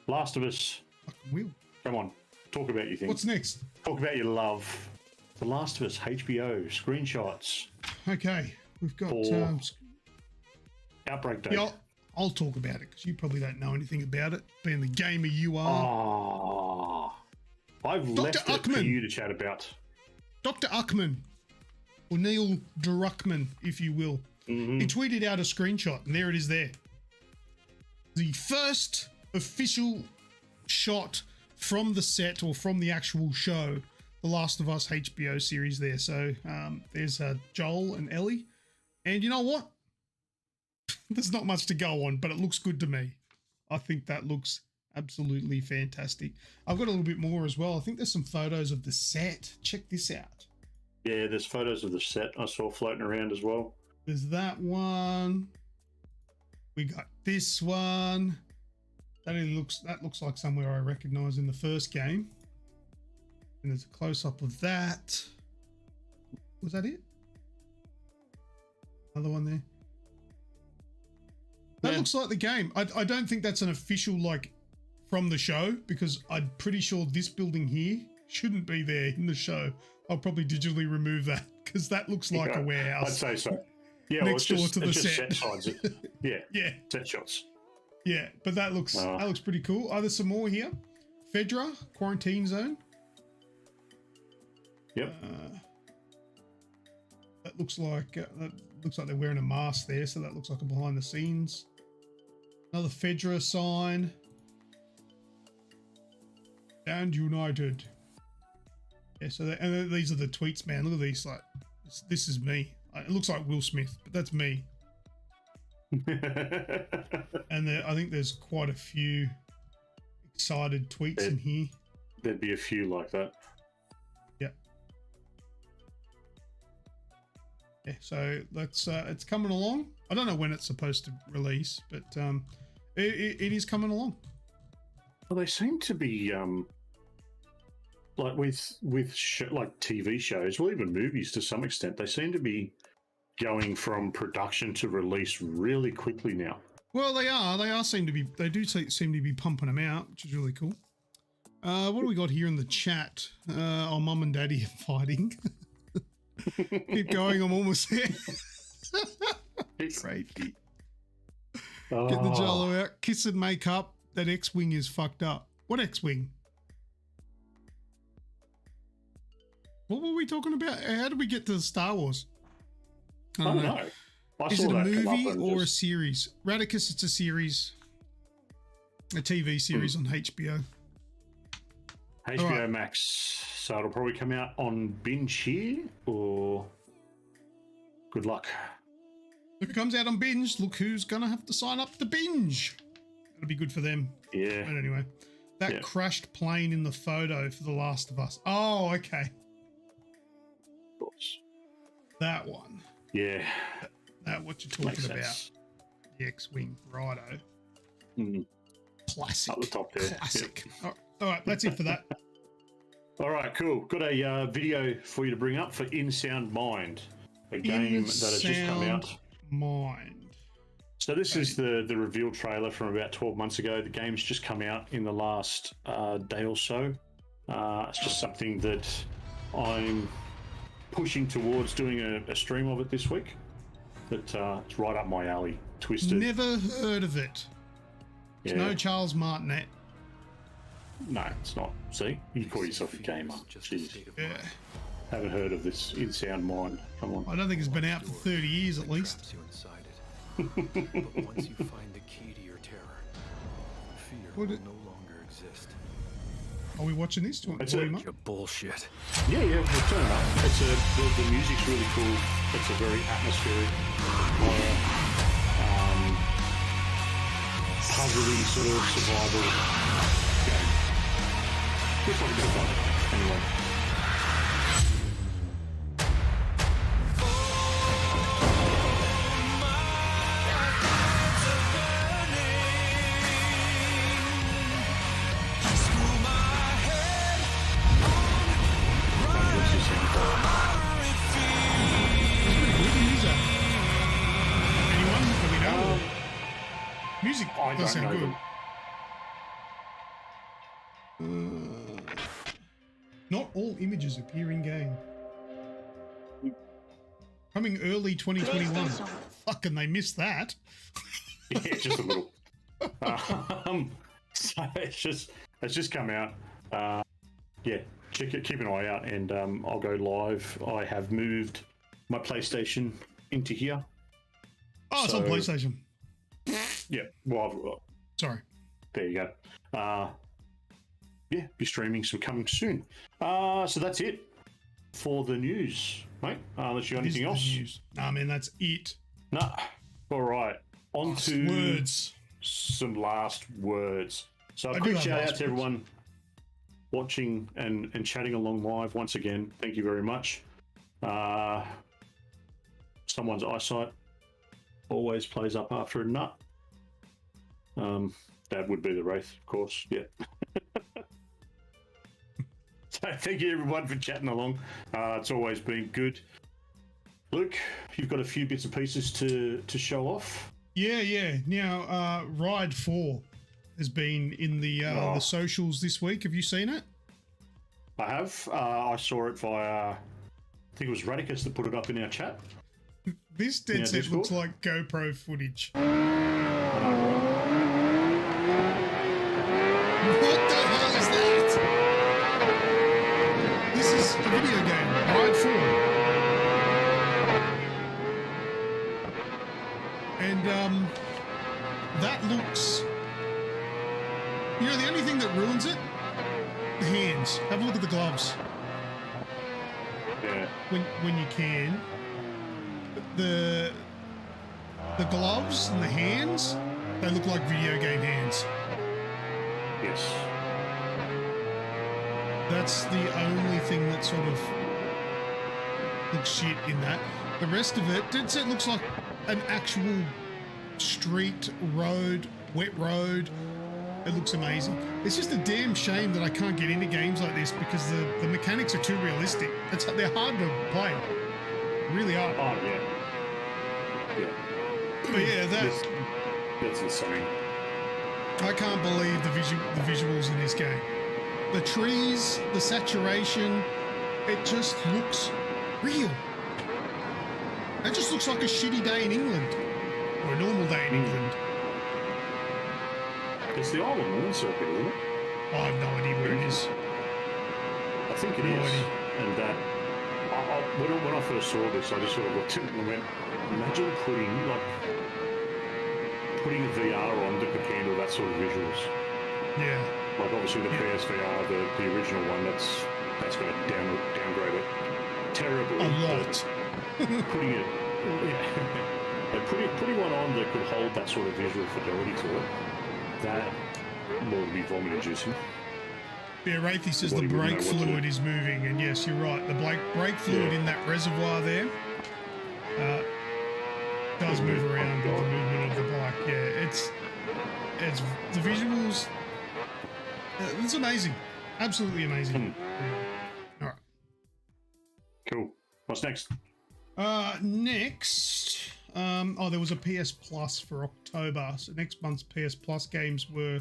Last of Us. Fucking will. Come on, talk about your thing. What's next? Talk about your love. The Last of Us HBO screenshots. Okay, we've got For Outbreak Day. yeah, I'll talk about it because you probably don't know anything about it, being the gamer you are. I've left it for you to chat about. Dr. Uckman, or Neil Druckmann, if you will. Mm-hmm. He tweeted out a screenshot, and there it is there. The first official shot from the set or from the actual show, The Last of Us HBO series there. So there's Joel and Ellie. And you know what? There's not much to go on, but it looks good to me. I think that looks absolutely fantastic. I've got a little bit more as well. I think there's some photos of the set. Check this out. Yeah, there's photos of the set I saw floating around as well. There's that one. We got this one. That looks like somewhere I recognise in the first game. And there's a close-up of that. Was that it? Another one there. That looks like the game. I don't think that's an official, like, from the show, because I'm pretty sure this building here shouldn't be there in the show. I'll probably digitally remove that because that looks like a warehouse. I'd say so. Yeah, next door to the set. Set sides. Yeah, yeah, set shots. Yeah, but that looks pretty cool. Oh, there's some more here. Fedra quarantine zone. Yep. That looks like they're wearing a mask there, so that looks like a behind the scenes. Another Fedra sign. And United. Yeah, so and these are the tweets, man. Look at these. Like, this is me. It looks like Will Smith, but that's me. And I think there's quite a few excited tweets in here. There'd be a few like that. Yeah. Yeah, so that's it's coming along. I don't know when it's supposed to release, but it is coming along. Well, they seem to be like with like TV shows, well, even movies to some extent. They seem to be going from production to release really quickly now. Well, they are. They do seem to be pumping them out, which is really cool. What do we got here in the chat? Our mum and daddy are fighting. Keep going. I'm almost there. Crazy. Get the jello out. Kiss and make up. That X-Wing is fucked up. What X-Wing? What were we talking about? How did we get to Star Wars? I don't know. Is it a movie or a series? Radicus, it's a series. A TV series on HBO. HBO Max. So it'll probably come out on binge here, or good luck. If it comes out on binge, look who's going to have to sign up to binge. That'll be good for them. Yeah. But anyway, that crashed plane in the photo for The Last of Us. Oh, okay. Of course. That one. Yeah. That what you're talking about. The X-Wing. Righto. Classic. Up the top there. Classic. Yep. All right, that's it for that. All right, cool. Got a video for you to bring up for In Sound Mind, a game that has just come out. Mind. So this is the reveal trailer from about 12 months ago. The game's just come out in the last day or so. It's just something that I'm pushing towards doing a stream of it this week. But it's right up my alley. Twisted. Never heard of it. There's no Charles Martinet. No, it's not. See? You call yourself a gamer. Jeez. Yeah. Haven't heard of this in sound mind. Come on. I don't think it's been out for 30 years at least. You inside it. But once you find the key to your terror, fear will no longer exist. Are we watching this? Do you want It's to a- volume up? Your bullshit. Yeah, we'll turn it up. The music's really cool. It's a very atmospheric horror, puzzly sort of survival game. Looks like a bit of fun. Anyway. Anyone that we know? Music I does don't sound know good. Not all images appear in game. Coming early 2021. Fucking they missed that. Yeah, just a little. So it's just come out. Yeah, check it, keep an eye out, and I'll go live. I have moved my PlayStation into here. Oh, it's on So- PlayStation. Yeah, well, Sorry. there you go. Yeah, be streaming some coming soon. So that's it for the news, mate. Unless you got This is anything the else? news. Nah, man, that's it. No. All right. On to Words. some last words. So I a do quick have shout last out to words. everyone watching and chatting along live once again. Thank you very much. Someone's eyesight always plays up after a nut. That would be the Wraith, of course. Yeah. So thank you everyone for chatting along. It's always been good. Luke, you've got a few bits and pieces to show off. Yeah. Now, Ride 4 has been in the socials this week. Have you seen it? I have. I saw it via, I think it was Radicus that put it up in our chat. This dead set Discord? looks like GoPro footage. What the hell is that? This is a video game, Ride 4. And that looks... You know, the only thing that ruins it? The hands. Have a look at the gloves. Yeah. When you can. The gloves and the hands, they look like video game hands. Yes. That's the only thing that sort of looks shit in that. The rest of it, dead set looks like an actual street, road, wet road. It looks amazing. It's just a damn shame that I can't get into games like this because the mechanics are too realistic. They're hard to play. Really are. Oh, yeah. Yeah. But yeah, That's insane. I can't believe the visuals in this game. The trees, the saturation, it just looks real. It just looks like a shitty day in England. Or a normal day in England. It's the Isle of Man circuit, isn't it? I have no idea where it is. I think it No is. idea. And that, when I first saw this, I just sort of looked at it and went, imagine putting a VR on that could handle that sort of visuals. Yeah. Like obviously the PSVR, the original one, that's going to downgrade it terribly. A but lot. Putting it, yeah, and putting one on that could hold that sort of visual fidelity to it, that will be vomit inducing. Yeah, Wraithy says the Body wouldn't brake know what to fluid do. is moving, and yes, you're right. The brake fluid Yeah. in that reservoir there does move around with the movement of the bike. Yeah, it's the visuals. It's amazing, absolutely amazing. All right. Cool. What's next? Next, there was a PS Plus for October. So next month's PS Plus games were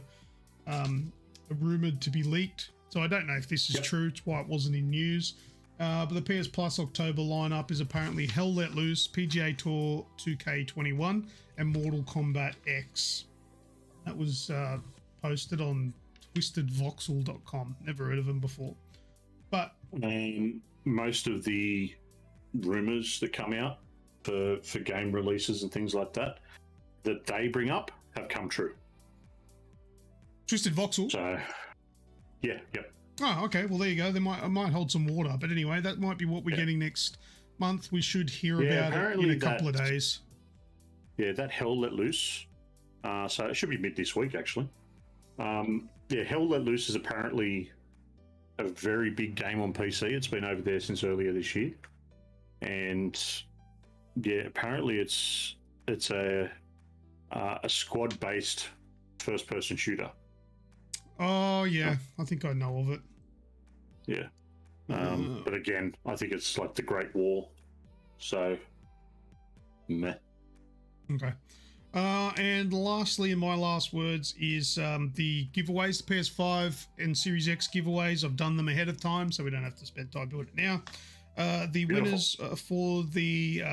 rumored to be leaked. So I don't know if this is true. It's why it wasn't in news. But the PS Plus October lineup is apparently Hell Let Loose, PGA Tour 2K21, and Mortal Kombat X. That was posted on twistedvoxel.com. Never heard of them before. But most of the rumors that come out for game releases and things like that they bring up have come true. Twisted Voxel? So, yeah, yep. Oh, okay. Well, there you go. I might hold some water. But anyway, that might be what we're getting next month. We should hear about it in a couple of days. Yeah, that Hell Let Loose. So it should be mid this week, actually. Hell Let Loose is apparently a very big game on PC. It's been over there since earlier this year. And yeah, apparently it's a squad-based first-person shooter. Oh, yeah. I think I know of it. Yeah. But again, I think it's like the Great War. So, meh. Okay. And lastly, in my last words, is the giveaways, the PS5 and Series X giveaways. I've done them ahead of time, so we don't have to spend time doing it now. The winners for the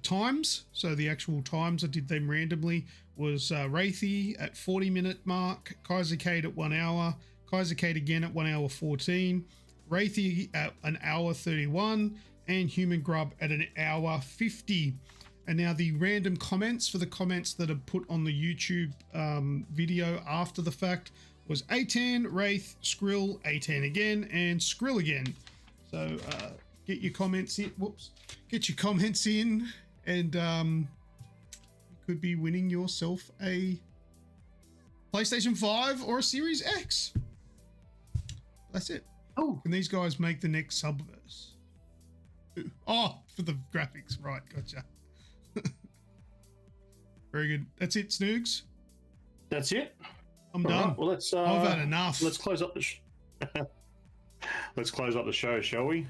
times, so the actual times, I did them randomly, was Wraithy at 40-minute mark, Kaiser Cade at 1 hour, Kaiser Cade again at 1 hour 14, Wraithy at 1 hour 31, and Human Grub at 1 hour 50. And now the random comments for the comments that are put on the YouTube video after the fact was A10, Wraith, Skrill, A10 again, and Skrill again. So get your comments in. Get your comments in, and you could be winning yourself a PlayStation 5 or a Series X. That's it. Oh, can these guys make the next Subverse? Oh, for the graphics, right? Gotcha. Very good. That's it, Snoogs. That's it. I'm done. Right, well, let's. I've had enough. Let's close up the. Let's close up the show, shall we?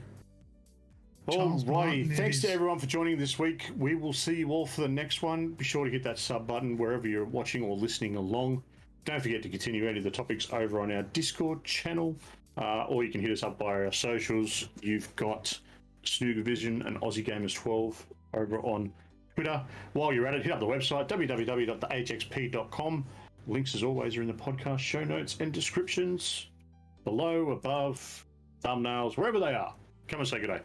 All righty. Thanks to everyone for joining this week. We will see you all for the next one. Be sure to hit that sub button wherever you're watching or listening along. Don't forget to continue any of the topics over on our Discord channel, or you can hit us up via our socials. You've got Snoogavision and Aussie Gamers 12 over on Twitter. While you're at it, hit up the website, www.agexp.com. Links, as always, are in the podcast show notes and descriptions below, above, thumbnails, wherever they are. Come and say good day.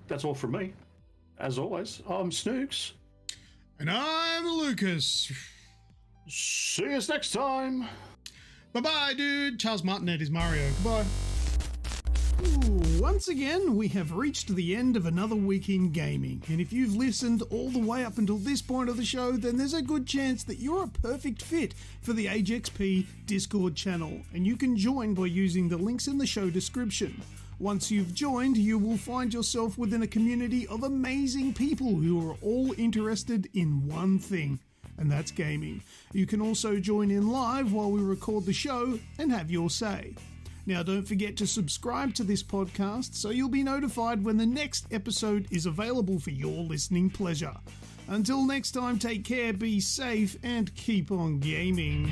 That's all from me. As always, I'm Snoogs. And I'm Lucas. See us next time. Bye-bye, dude. Charles Martinet is Mario. Goodbye. Ooh, once again, we have reached the end of another week in gaming. And if you've listened all the way up until this point of the show, then there's a good chance that you're a perfect fit for the AGExp Discord channel. And you can join by using the links in the show description. Once you've joined, you will find yourself within a community of amazing people who are all interested in one thing, and that's gaming. You can also join in live while we record the show and have your say. Now, don't forget to subscribe to this podcast so you'll be notified when the next episode is available for your listening pleasure. Until next time, take care, be safe, and keep on gaming.